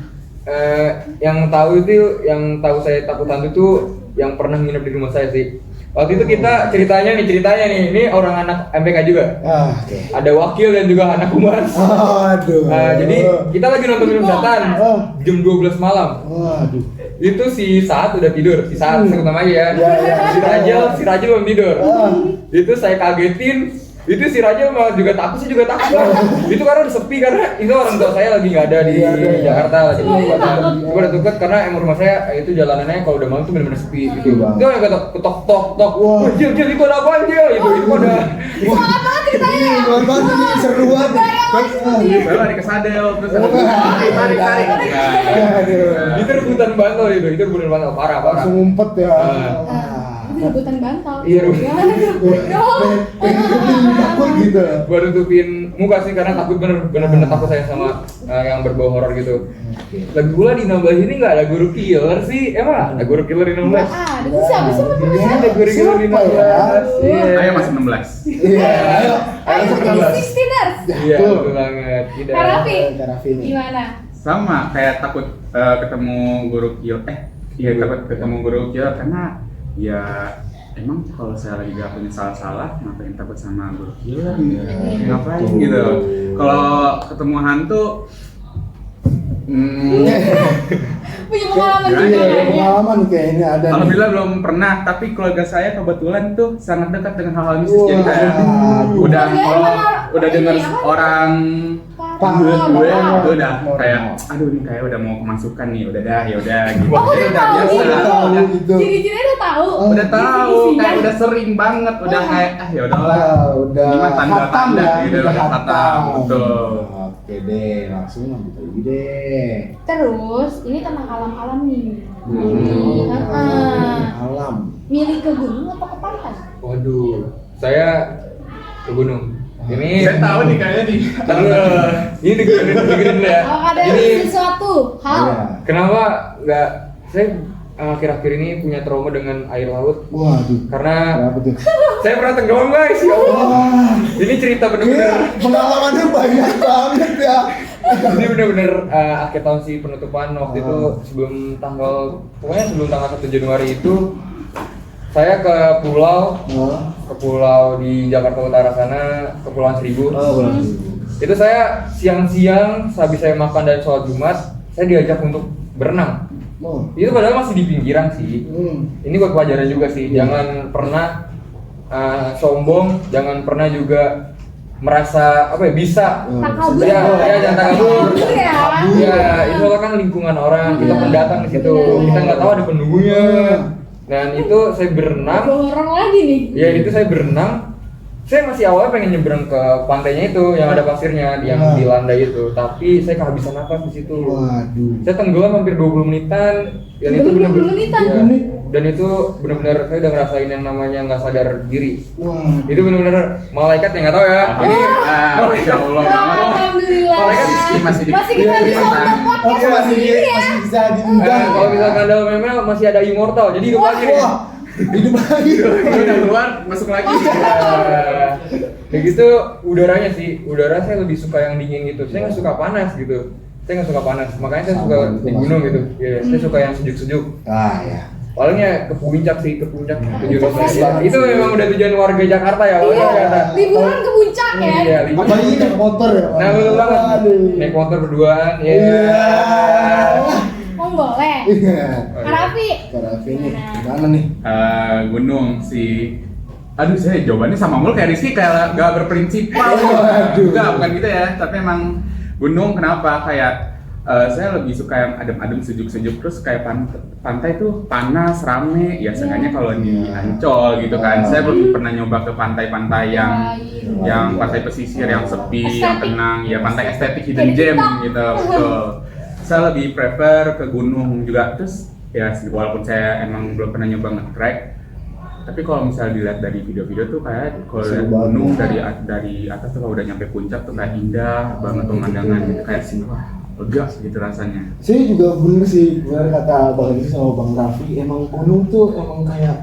Speaker 2: Yang tahu saya takut hantu tuh yang pernah nginep di rumah saya sih. Waktu itu kita ceritanya nih, ini orang anak MPK juga.
Speaker 3: Oke.
Speaker 2: Ada wakil dan juga anak humas.
Speaker 3: Aduh.
Speaker 2: Jadi kita lagi nonton film setan jam 12 malam.
Speaker 3: Waduh.
Speaker 2: Itu si Saat udah tidur, si Saat sebut namanya ya.
Speaker 3: Ya.
Speaker 2: Si Rajal belum tidur. Itu saya kagetin. Itu si Rajal malah juga takut, saya juga takut. Itu karena udah sepi, karena itu orang tua saya lagi nggak ada di Jakarta lagi.
Speaker 4: Semuanya takut.
Speaker 2: Gue udah takut karena emang rumah saya itu jalanannya kalau udah malam tuh bener-bener sepi gitu.
Speaker 3: Bang.
Speaker 2: Itu yang ketok tok.
Speaker 3: Wah.
Speaker 2: Wah, Jil itu ada apa Jil? Itu ada.
Speaker 4: Semangat banget ceritanya.
Speaker 3: Iya, banget ini seru banget.
Speaker 1: Saya lari ke sadel, terus tarik.
Speaker 3: Aduh.
Speaker 2: Itu rebutan bantal itu rebutan bantal parah.
Speaker 3: Langsung ngumpet ya.
Speaker 2: Ah.
Speaker 4: Tapi rebutan bantal.
Speaker 2: Iya, rebutan.
Speaker 4: Gimana tuh?
Speaker 3: Pengen takut gitu.
Speaker 2: Gua nutupin muka sih karena takut bener-bener takut saya sama yang berbau horor gitu. Lagi pula di 16 ini nggak ada guru killer sih, emang ada guru killer di 16?
Speaker 4: Ada tuh siapa sih
Speaker 2: Iya,
Speaker 4: namanya?
Speaker 2: ada guru killer di 16. Iya.
Speaker 1: Saya masih 16.
Speaker 3: Iya, ayo.
Speaker 4: Ayo
Speaker 3: Ayo,
Speaker 4: 16ers.
Speaker 2: Iya, betul banget. Tidak.
Speaker 4: Kak Raffi,
Speaker 3: Kak Raffi nih.
Speaker 4: gimana?
Speaker 1: Sama kayak takut ketemu guru killer. Iya takut ketemu guru killer karena ya emang kalau saya lagi gak punya salah-salah ngapain takut sama guru killer? Ngapain gitu? Kalau ketemu hantu
Speaker 4: Punya pengalaman
Speaker 1: Iya,
Speaker 4: juga
Speaker 3: Iya,
Speaker 4: kayaknya.
Speaker 3: pengalaman kayaknya ada. nih.
Speaker 1: alhamdulillah belum pernah, tapi keluarga saya kebetulan tuh sangat dekat dengan hal-hal mistis. Jadi
Speaker 3: Wah,
Speaker 1: kayak
Speaker 3: aduh.
Speaker 1: udah
Speaker 4: Keluarganya
Speaker 1: kalau
Speaker 4: mana?
Speaker 1: udah dengar
Speaker 4: Ini apa?
Speaker 1: orang
Speaker 3: Panggil
Speaker 1: gue
Speaker 3: Normal.
Speaker 1: itu udah
Speaker 3: Normal.
Speaker 1: kayak aduh ini kayak udah mau kemasukan nih, udah dah ya udah gitu.
Speaker 4: Oh,
Speaker 1: Jadi
Speaker 4: udah tahu.
Speaker 1: biasa.
Speaker 3: Udah tahu
Speaker 1: Udah,
Speaker 3: gitu.
Speaker 4: Ciri-cirinya udah tahu.
Speaker 1: udah tahu
Speaker 4: Isi-isinya.
Speaker 1: kayak udah sering banget, udah
Speaker 4: Wah.
Speaker 1: kayak ya udahlah.
Speaker 3: Udah
Speaker 1: Ini mah
Speaker 3: hatam
Speaker 1: tanda-tanda
Speaker 3: ya,
Speaker 1: gitu,
Speaker 3: udah
Speaker 1: udah hatam, betul.
Speaker 3: Oke deh, langsung lanjut lagi deh.
Speaker 4: Terus ini tentang alam-alam nih.
Speaker 3: Alam.
Speaker 4: Milih ke gunung atau ke pantai?
Speaker 2: Waduh, saya ke gunung. Ini
Speaker 1: Saya tahu nih kayaknya nih.
Speaker 2: Ini dengerin dulu ya.
Speaker 4: Kalau ada
Speaker 2: Ini
Speaker 4: sesuatu hal.
Speaker 3: Iya.
Speaker 2: kenapa nggak saya akhir-akhir ini punya trauma dengan air laut
Speaker 3: Waduh.
Speaker 2: karena
Speaker 3: Kenapa tuh?
Speaker 2: saya pernah tenggelam guys. Ya Allah.
Speaker 3: Wah,
Speaker 2: Ini cerita
Speaker 3: ini
Speaker 2: bener-bener.
Speaker 3: pengalamannya banyak banget ya.
Speaker 2: Ini bener-bener akhir tahun sih penutupan waktu itu sebelum tanggal 1 Januari itu saya ke pulau di Jakarta Utara sana, Kepulauan Seribu. Itu saya siang-siang sehabis saya makan dan sholat Jumat, saya diajak untuk berenang. Itu padahal masih di pinggiran sih. Ini buat pelajaran juga sih. Jangan pernah sombong, jangan pernah juga merasa bisa.
Speaker 4: Tak kabur.
Speaker 2: Ya, jangan tak kabur.
Speaker 4: Ya.
Speaker 2: Ya, itu kan lingkungan orang, kita pendatang di situ. Kita nggak tahu ada penunggunya. Dan itu saya berenang.
Speaker 4: Orang lagi nih.
Speaker 2: Ya, itu saya berenang. Saya masih awalnya pengen nyebrang ke pantainya itu yang ada pasirnya, yang di landai itu. Tapi saya kehabisan nafas di situ.
Speaker 3: Waduh.
Speaker 2: Saya tenggelam hampir 20 menitan. Dan itu
Speaker 4: 20
Speaker 2: benar-benar
Speaker 4: menitan?
Speaker 2: iya. Dan itu benar-benar saya udah ngerasain yang namanya nggak sadar diri.
Speaker 3: Wah.
Speaker 2: Itu benar-benar malaikat yang nggak tahu ya. Ini
Speaker 1: Insya Allah banget.
Speaker 4: Alhamdulillah.
Speaker 1: Masih di-
Speaker 4: Masih kita bisa untuk podcast
Speaker 3: Oke, masih
Speaker 4: ini ya.
Speaker 3: masih bisa diundang.
Speaker 2: kalau misalkan dalam ML masih ada immortal, jadi hidup lagi nih.
Speaker 3: Wah, hidup lagi.
Speaker 1: Ini udah keluar, masuk lagi.
Speaker 2: Kayak gitu udaranya sih, udara saya lebih suka yang dingin gitu. Saya nggak suka panas gitu. Saya nggak suka panas, makanya saya suka
Speaker 3: Sama,
Speaker 2: di
Speaker 3: itu
Speaker 2: gunung
Speaker 3: masuk.
Speaker 2: gitu. Ya, saya suka yang sejuk-sejuk.
Speaker 3: Ah ya.
Speaker 2: Palingnya ke puncak sih, ke puncak tujuan
Speaker 4: Puncak
Speaker 2: saya.
Speaker 3: banget
Speaker 2: Itu
Speaker 3: sih.
Speaker 2: memang udah tujuan warga Jakarta ya, warga
Speaker 4: Iya.
Speaker 2: Jakarta.
Speaker 4: Liburan ke puncak ya.
Speaker 2: Iya, liburan.
Speaker 3: Apalagi naik motor ya.
Speaker 2: Nah, betul banget.
Speaker 3: Aduh.
Speaker 2: Naik motor berduaan, ya.
Speaker 3: Iya.
Speaker 4: Oh boleh.
Speaker 3: Iya.
Speaker 4: Kak Raffi.
Speaker 3: Kak Raffi nih, gimana nih?
Speaker 1: Gunung sih. Aduh, saya jawabannya sama mulu kayak Rizky, kayak gak berprinsipal.
Speaker 3: Waduh.
Speaker 1: Enggak, bukan gitu ya. Tapi emang gunung kenapa? Kayak saya lebih suka yang adem-adem, sejuk-sejuk. Terus kayak pantai tuh panas, rame. Ya seenggaknya kalau di Ancol gitu kan. Saya belum pernah nyoba ke pantai-pantai yang pantai pesisir, yang sepi, yang
Speaker 4: Estetik.
Speaker 1: tenang. Ya pantai estetik,
Speaker 4: Kayak
Speaker 1: hidden
Speaker 4: di
Speaker 1: gem
Speaker 4: TikTok.
Speaker 1: gitu. Betul. Saya lebih prefer ke gunung juga. Terus ya walaupun saya emang belum pernah nyoba nge-trek, tapi kalau misalnya dilihat dari video-video tuh kayak kalau
Speaker 3: Seru
Speaker 1: lihat
Speaker 3: banget.
Speaker 1: gunung dari atas tuh kalau udah nyampe puncak tuh kayak indah banget pemandangan gitu, kayak sih wah lega gitu rasanya.
Speaker 3: Saya juga bener sih, bener kata Bang Rizky sama Bang Raffi, emang gunung tuh emang kayak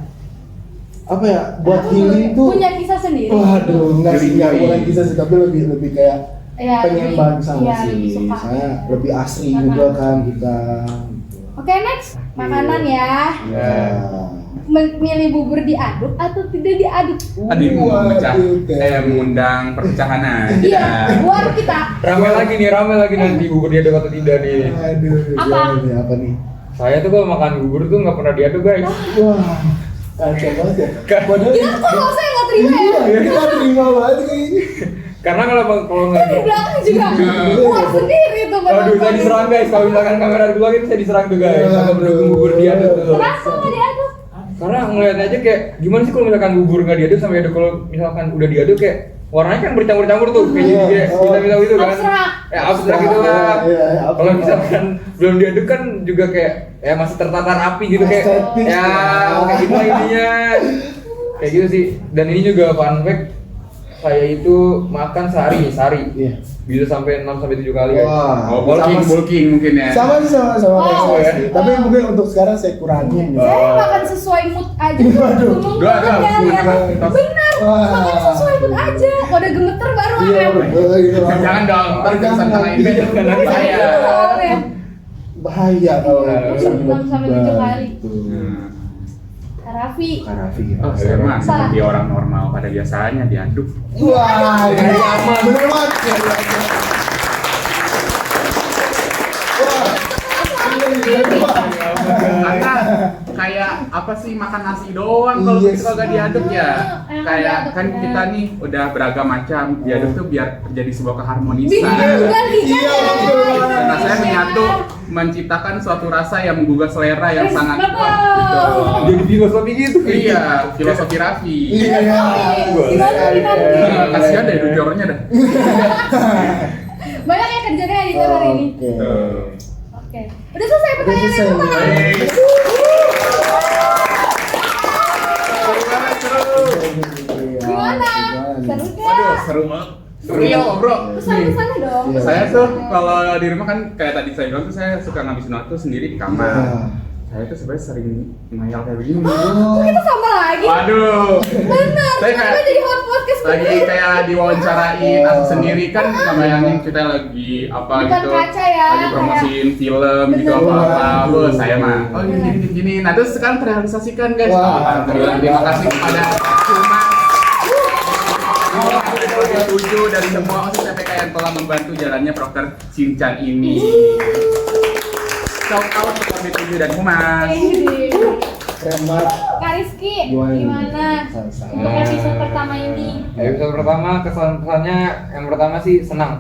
Speaker 3: apa ya, buat healing tuh.
Speaker 4: Punya kisah sendiri.
Speaker 3: Waduh, enggak sih, enggak
Speaker 1: Healing.
Speaker 3: bukan kisah sih, tapi lebih kayak
Speaker 4: Ya,
Speaker 3: pengen
Speaker 4: lebih-
Speaker 3: banget sama
Speaker 4: iya,
Speaker 3: sih.
Speaker 4: lebih suka.
Speaker 3: Saya lebih asri
Speaker 4: Karena-
Speaker 3: juga kan kita.
Speaker 4: Oke next, makanan ya.
Speaker 3: Ya.
Speaker 4: Milih bubur diaduk atau tidak diaduk?
Speaker 1: Aduh mau memecah,
Speaker 3: Waduh,
Speaker 1: mengundang perpecahan aja.
Speaker 4: Iya, luar kita.
Speaker 2: Rame lagi nanti bubur diaduk atau tidak nih.
Speaker 3: Aduh,
Speaker 4: Apa?
Speaker 3: gimana nih, apa nih?
Speaker 2: Saya tuh kalau makan bubur tuh nggak pernah diaduk guys.
Speaker 3: Wah, kacau banget ya. Padahal
Speaker 4: Kita kok saya nggak terima ya?
Speaker 3: iya, kita terima banget kayaknya.
Speaker 2: Karena kalau nggak
Speaker 4: Di belakang juga luar sendiri tuh.
Speaker 2: Aduh, saya diserang guys. Kalau misalkan kamera dua gitu saya diserang tuh guys. Sama pendukung bubur diaduk tuh.
Speaker 4: Kenapa nggak diaduk?
Speaker 2: Karena ngeliatnya aja kayak gimana sih kalau misalkan bubur nggak diaduk sampai aduk, kalau misalkan udah diaduk kayak warnanya kan bercampur-campur tuh kayak bintang-bintang gitu kan.
Speaker 4: Abstrak.
Speaker 2: Ya abstrak gitu lah.
Speaker 3: Iya,
Speaker 2: Kalau misalkan belum diaduk kan juga kayak ya masih tertata rapi gitu kayak
Speaker 3: Estetik.
Speaker 2: ya kayak gitu lah intinya. Kayak gitu sih. Dan ini juga fun fact, saya itu makan sehari
Speaker 3: Iya.
Speaker 2: bisa sampai 6 sampai 7 kali.
Speaker 3: Wah.
Speaker 1: Oh, bulking mungkin ya.
Speaker 3: Sama sih sama
Speaker 4: Oh,
Speaker 3: kayak
Speaker 2: ya.
Speaker 3: Tapi mungkin untuk sekarang saya kurangin ya.
Speaker 4: Saya makan sesuai mood aja tuh.
Speaker 3: Waduh.
Speaker 4: Ngomong
Speaker 1: Dua,
Speaker 4: banget ya,
Speaker 1: mood
Speaker 4: ya.
Speaker 1: banget.
Speaker 4: Benar.
Speaker 3: Wah.
Speaker 4: Makan sesuai mood aja. Kalau udah gemeter baru
Speaker 3: Iya,
Speaker 4: makan.
Speaker 3: gitu.
Speaker 1: Jangan dong, ntar
Speaker 3: Jangan.
Speaker 1: bisa kena ini
Speaker 2: Kena
Speaker 1: bahaya.
Speaker 4: Soalnya.
Speaker 3: Bahaya kalau
Speaker 4: Iya,
Speaker 3: pesan
Speaker 4: 6 sampai 7 kali.
Speaker 3: gitu.
Speaker 1: Hmm.
Speaker 4: Raffi.
Speaker 3: Kak Raffi
Speaker 1: Oh,
Speaker 3: gimana?
Speaker 1: saya mah
Speaker 4: Sa.
Speaker 1: seperti orang normal pada biasanya diaduk.
Speaker 3: Wah,
Speaker 2: Iya,
Speaker 3: ini
Speaker 2: aman.
Speaker 3: bener banget.
Speaker 1: Karena kayak apa sih makan nasi doang kalau
Speaker 3: Iya
Speaker 1: kita gak
Speaker 3: sih.
Speaker 1: diaduk ya.
Speaker 4: Enak
Speaker 1: Kayak
Speaker 4: diaduk,
Speaker 1: kan
Speaker 4: ya.
Speaker 1: kita nih udah beragam macam diaduk tuh biar terjadi sebuah keharmonisan.
Speaker 4: Bingung
Speaker 3: Iya, betul banget.
Speaker 1: Dan rasanya menyatu menciptakan suatu rasa yang menggugah selera yang sangat
Speaker 4: betul.
Speaker 1: gitu.
Speaker 2: Jadi filosofi gitu.
Speaker 1: Iya, filosofi Raffi.
Speaker 3: Iya.
Speaker 4: Gimana nih nanti?
Speaker 1: Kasihan deh editornya dah.
Speaker 4: Banyak yang kerjanya editor hari ini.
Speaker 3: Oke.
Speaker 4: Oke. Udah selesai pertanyaan
Speaker 3: selesai.
Speaker 4: yang pertama.
Speaker 1: Baik. Seru banget, seru.
Speaker 4: Gimana? Seru
Speaker 1: Waduh,
Speaker 4: gak?
Speaker 1: seru banget. Real, bro.
Speaker 4: Pesan-pesannya dong.
Speaker 3: Iya.
Speaker 1: Saya tuh kalau di rumah kan kayak tadi saya bilang tuh saya suka ngabisin waktu sendiri di kamar.
Speaker 3: Nah.
Speaker 1: Saya tuh sebenarnya sering ngayal kayak begini.
Speaker 4: Kok kita sama lagi?
Speaker 1: Waduh.
Speaker 4: Bener.
Speaker 1: Saya kayak
Speaker 4: Kenapa jadi hot podcast
Speaker 1: lagi
Speaker 4: begini?
Speaker 1: kayak diwawancarain aku sendiri kan nggak bayangin kita lagi apa
Speaker 4: Depan
Speaker 1: gitu.
Speaker 4: kaca ya,
Speaker 1: Lagi promosiin film gitu
Speaker 4: Bener.
Speaker 1: apa-apa. Wah, saya mah. Oh,
Speaker 4: Bener.
Speaker 1: gini. Nah, terus sekarang terrealisasikan, guys.
Speaker 3: Wah.
Speaker 1: Alhamdulillah. Terima kasih kepada Cuma 27 dari semua OSIS TPK yang telah membantu jalannya proker Shinchan ini. Shout out untuk Komite 7 dan Humas.
Speaker 3: Keren banget.
Speaker 4: Kak Rizky,
Speaker 3: Gimana?
Speaker 4: gimana
Speaker 3: Sama-sama.
Speaker 4: untuk episode pertama ini?
Speaker 2: Episode pertama kesan-kesannya yang pertama sih senang.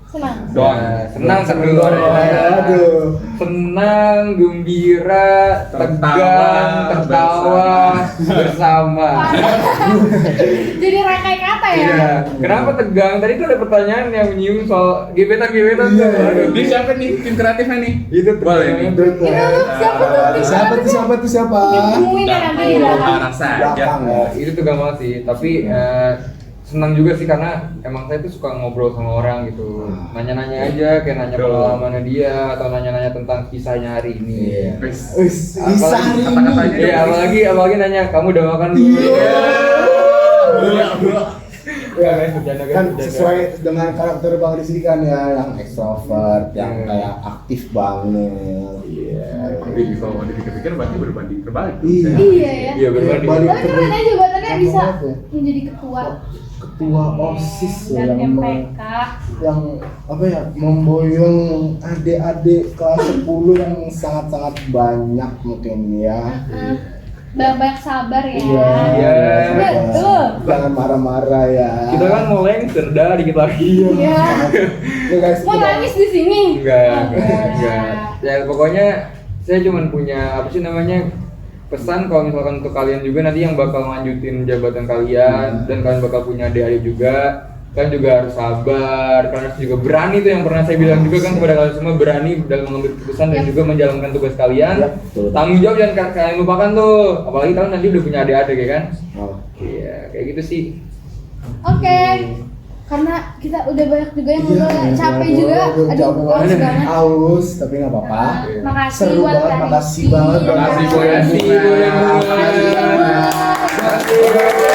Speaker 4: Senang.
Speaker 1: Doang.
Speaker 2: Ya, senang seru.
Speaker 3: Aduh.
Speaker 2: Senang, gembira, tegang, tertawa bersama.
Speaker 4: Jadi rangkai kata ya?
Speaker 2: Iya. Kenapa tegang? Tadi tuh ada pertanyaan yang menyinggung soal gebetan-gebetan tuh.
Speaker 3: Iya.
Speaker 2: Aduh.
Speaker 1: Ini siapa nih tim kreatifnya nih?
Speaker 2: Itu
Speaker 1: Boleh nih.
Speaker 3: Itu
Speaker 4: Itu siapa tuh?
Speaker 3: Siapa?
Speaker 4: Ditungguin ya nanti di belakang.
Speaker 1: Rasa
Speaker 3: Belakang.
Speaker 1: aja.
Speaker 2: Itu tegang banget sih, tapi senang juga sih karena emang saya tuh suka ngobrol sama orang gitu. Nanya-nanya aja, kayak nanya
Speaker 1: Betul.
Speaker 2: pengalamannya dia atau nanya-nanya tentang kisahnya hari ini.
Speaker 3: Iya.
Speaker 1: Wis.
Speaker 3: Wis, bisa
Speaker 2: Apalagi
Speaker 3: ini.
Speaker 1: kata-katanya.
Speaker 2: Iya, apalagi nanya, kamu udah makan belum?
Speaker 3: Iya.
Speaker 2: Ya guys, bercanda guys.
Speaker 3: Kan
Speaker 2: bercanda.
Speaker 3: sesuai dengan karakter Bang Rizky kan ya, yang ekstrovert, yang
Speaker 2: Iya.
Speaker 3: kayak aktif banget. Iya.
Speaker 1: Jadi kalau dipikir-pikir berarti berbanding terbalik.
Speaker 3: Iya.
Speaker 4: Iya ya.
Speaker 2: Iya berbanding.
Speaker 3: Balik
Speaker 4: Tapi keren aja jabatannya
Speaker 3: Keren
Speaker 4: bisa
Speaker 3: banget ya.
Speaker 4: menjadi ketua
Speaker 3: Ketua OSIS ya,
Speaker 4: dan
Speaker 3: yang
Speaker 4: MPK.
Speaker 3: yang apa ya, memboyong adik-adik kelas 10 yang sangat-sangat banyak mungkin ya.
Speaker 4: Banyak sabar ya.
Speaker 3: Iya.
Speaker 4: Betul.
Speaker 3: Jangan marah-marah ya.
Speaker 2: Kita kan mau lengser, dah dikit lagi.
Speaker 4: Iya.
Speaker 3: Nih guys,
Speaker 4: Mau
Speaker 3: kita-
Speaker 4: nangis di sini?
Speaker 2: Enggak.
Speaker 4: Enggak.
Speaker 2: Ya pokoknya saya cuma punya apa sih namanya pesan kalau misalkan untuk kalian juga nanti yang bakal lanjutin jabatan kalian dan kalian bakal punya adik-adik juga, kalian juga harus sabar, kalian harus juga berani tuh yang pernah saya bilang juga kan kepada kalian semua, berani dalam mengambil keputusan dan
Speaker 4: Yap.
Speaker 2: juga menjalankan tugas kalian.
Speaker 3: Yap, betul.
Speaker 2: Tanggung jawab jangan kalian lupakan tuh, apalagi kalian nanti udah punya adik-adik ya kan.
Speaker 3: Oh.
Speaker 2: Iya kayak gitu sih.
Speaker 4: Oke. Karena kita udah banyak juga yang
Speaker 3: Iya,
Speaker 4: udah capek juga. Aduh,
Speaker 3: capek
Speaker 4: haus banget.
Speaker 3: Aus, tapi nggak apa-apa.
Speaker 4: Nah, makasih
Speaker 3: Seru
Speaker 4: buat
Speaker 3: banget,
Speaker 4: Kak
Speaker 3: makasih
Speaker 4: Rizky.
Speaker 3: banget.
Speaker 1: Makasih,
Speaker 2: Boy.
Speaker 4: Makasih banget.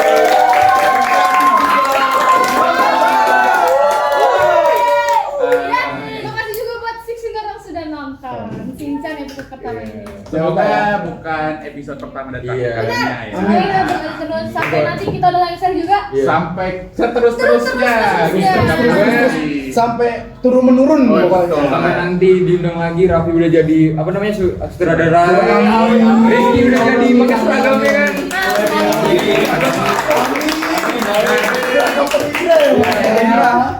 Speaker 4: Makasih juga buat Sixsinger yang sudah nonton Shinchan episode pertama ini.
Speaker 1: Semoga bukan episode pertama dan terakhir
Speaker 2: Iya.
Speaker 1: kalinya
Speaker 4: Benar.
Speaker 1: ya.
Speaker 4: Ayo terus sampai nanti kita udah lengser juga.
Speaker 2: Iya.
Speaker 1: Sampai seterus-terusnya.
Speaker 4: Terus-terusnya.
Speaker 3: Sampai turun menurun
Speaker 1: Oh, betul
Speaker 3: pokoknya.
Speaker 1: banget.
Speaker 2: Sampai nanti diundang lagi, Raffi udah jadi apa namanya sutradara, Rizky udah jadi pakai seragamnya kan.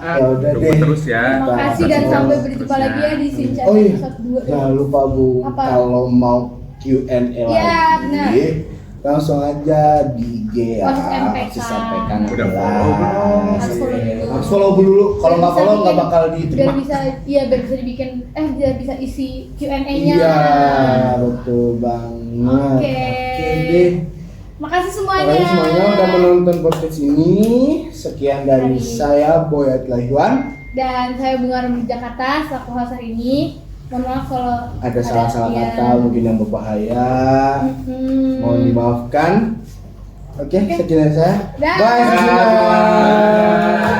Speaker 3: Ya udah
Speaker 1: Tunggu
Speaker 3: deh.
Speaker 1: terus ya.
Speaker 4: Terima kasih dan sampai berjumpa lagi ya di Shinchan
Speaker 3: Oh iya,
Speaker 4: episode 2.
Speaker 3: jangan lupa Bu,
Speaker 4: Apa?
Speaker 3: kalau mau Q&A
Speaker 4: Iya, benar.
Speaker 3: lagi, langsung aja di IG ya.
Speaker 4: Osis MPK.
Speaker 3: Osis MPK
Speaker 1: Udah
Speaker 3: 16.
Speaker 1: follow belum?
Speaker 4: Harus follow dulu.
Speaker 3: Harus follow dulu. Kalau nggak follow nggak bakal
Speaker 4: biar
Speaker 3: diterima.
Speaker 4: bisa biar bisa dibikin biar bisa isi Q&A-nya.
Speaker 3: Iya, betul banget.
Speaker 4: Oke.
Speaker 3: Deh.
Speaker 4: Makasih semuanya.
Speaker 3: Terima kasih semuanya udah menonton podcast ini. Sekian dari saya Boy Atlahiwan.
Speaker 4: Dan saya Bunga Ramli Jakarta selaku host hari ini. Mohon maaf kalau
Speaker 3: Ada salah-salah
Speaker 4: iya.
Speaker 3: kata mungkin yang berbahaya. Mohon dimaafkan. Oke, sekian dari saya.
Speaker 4: Dah.
Speaker 3: Bye.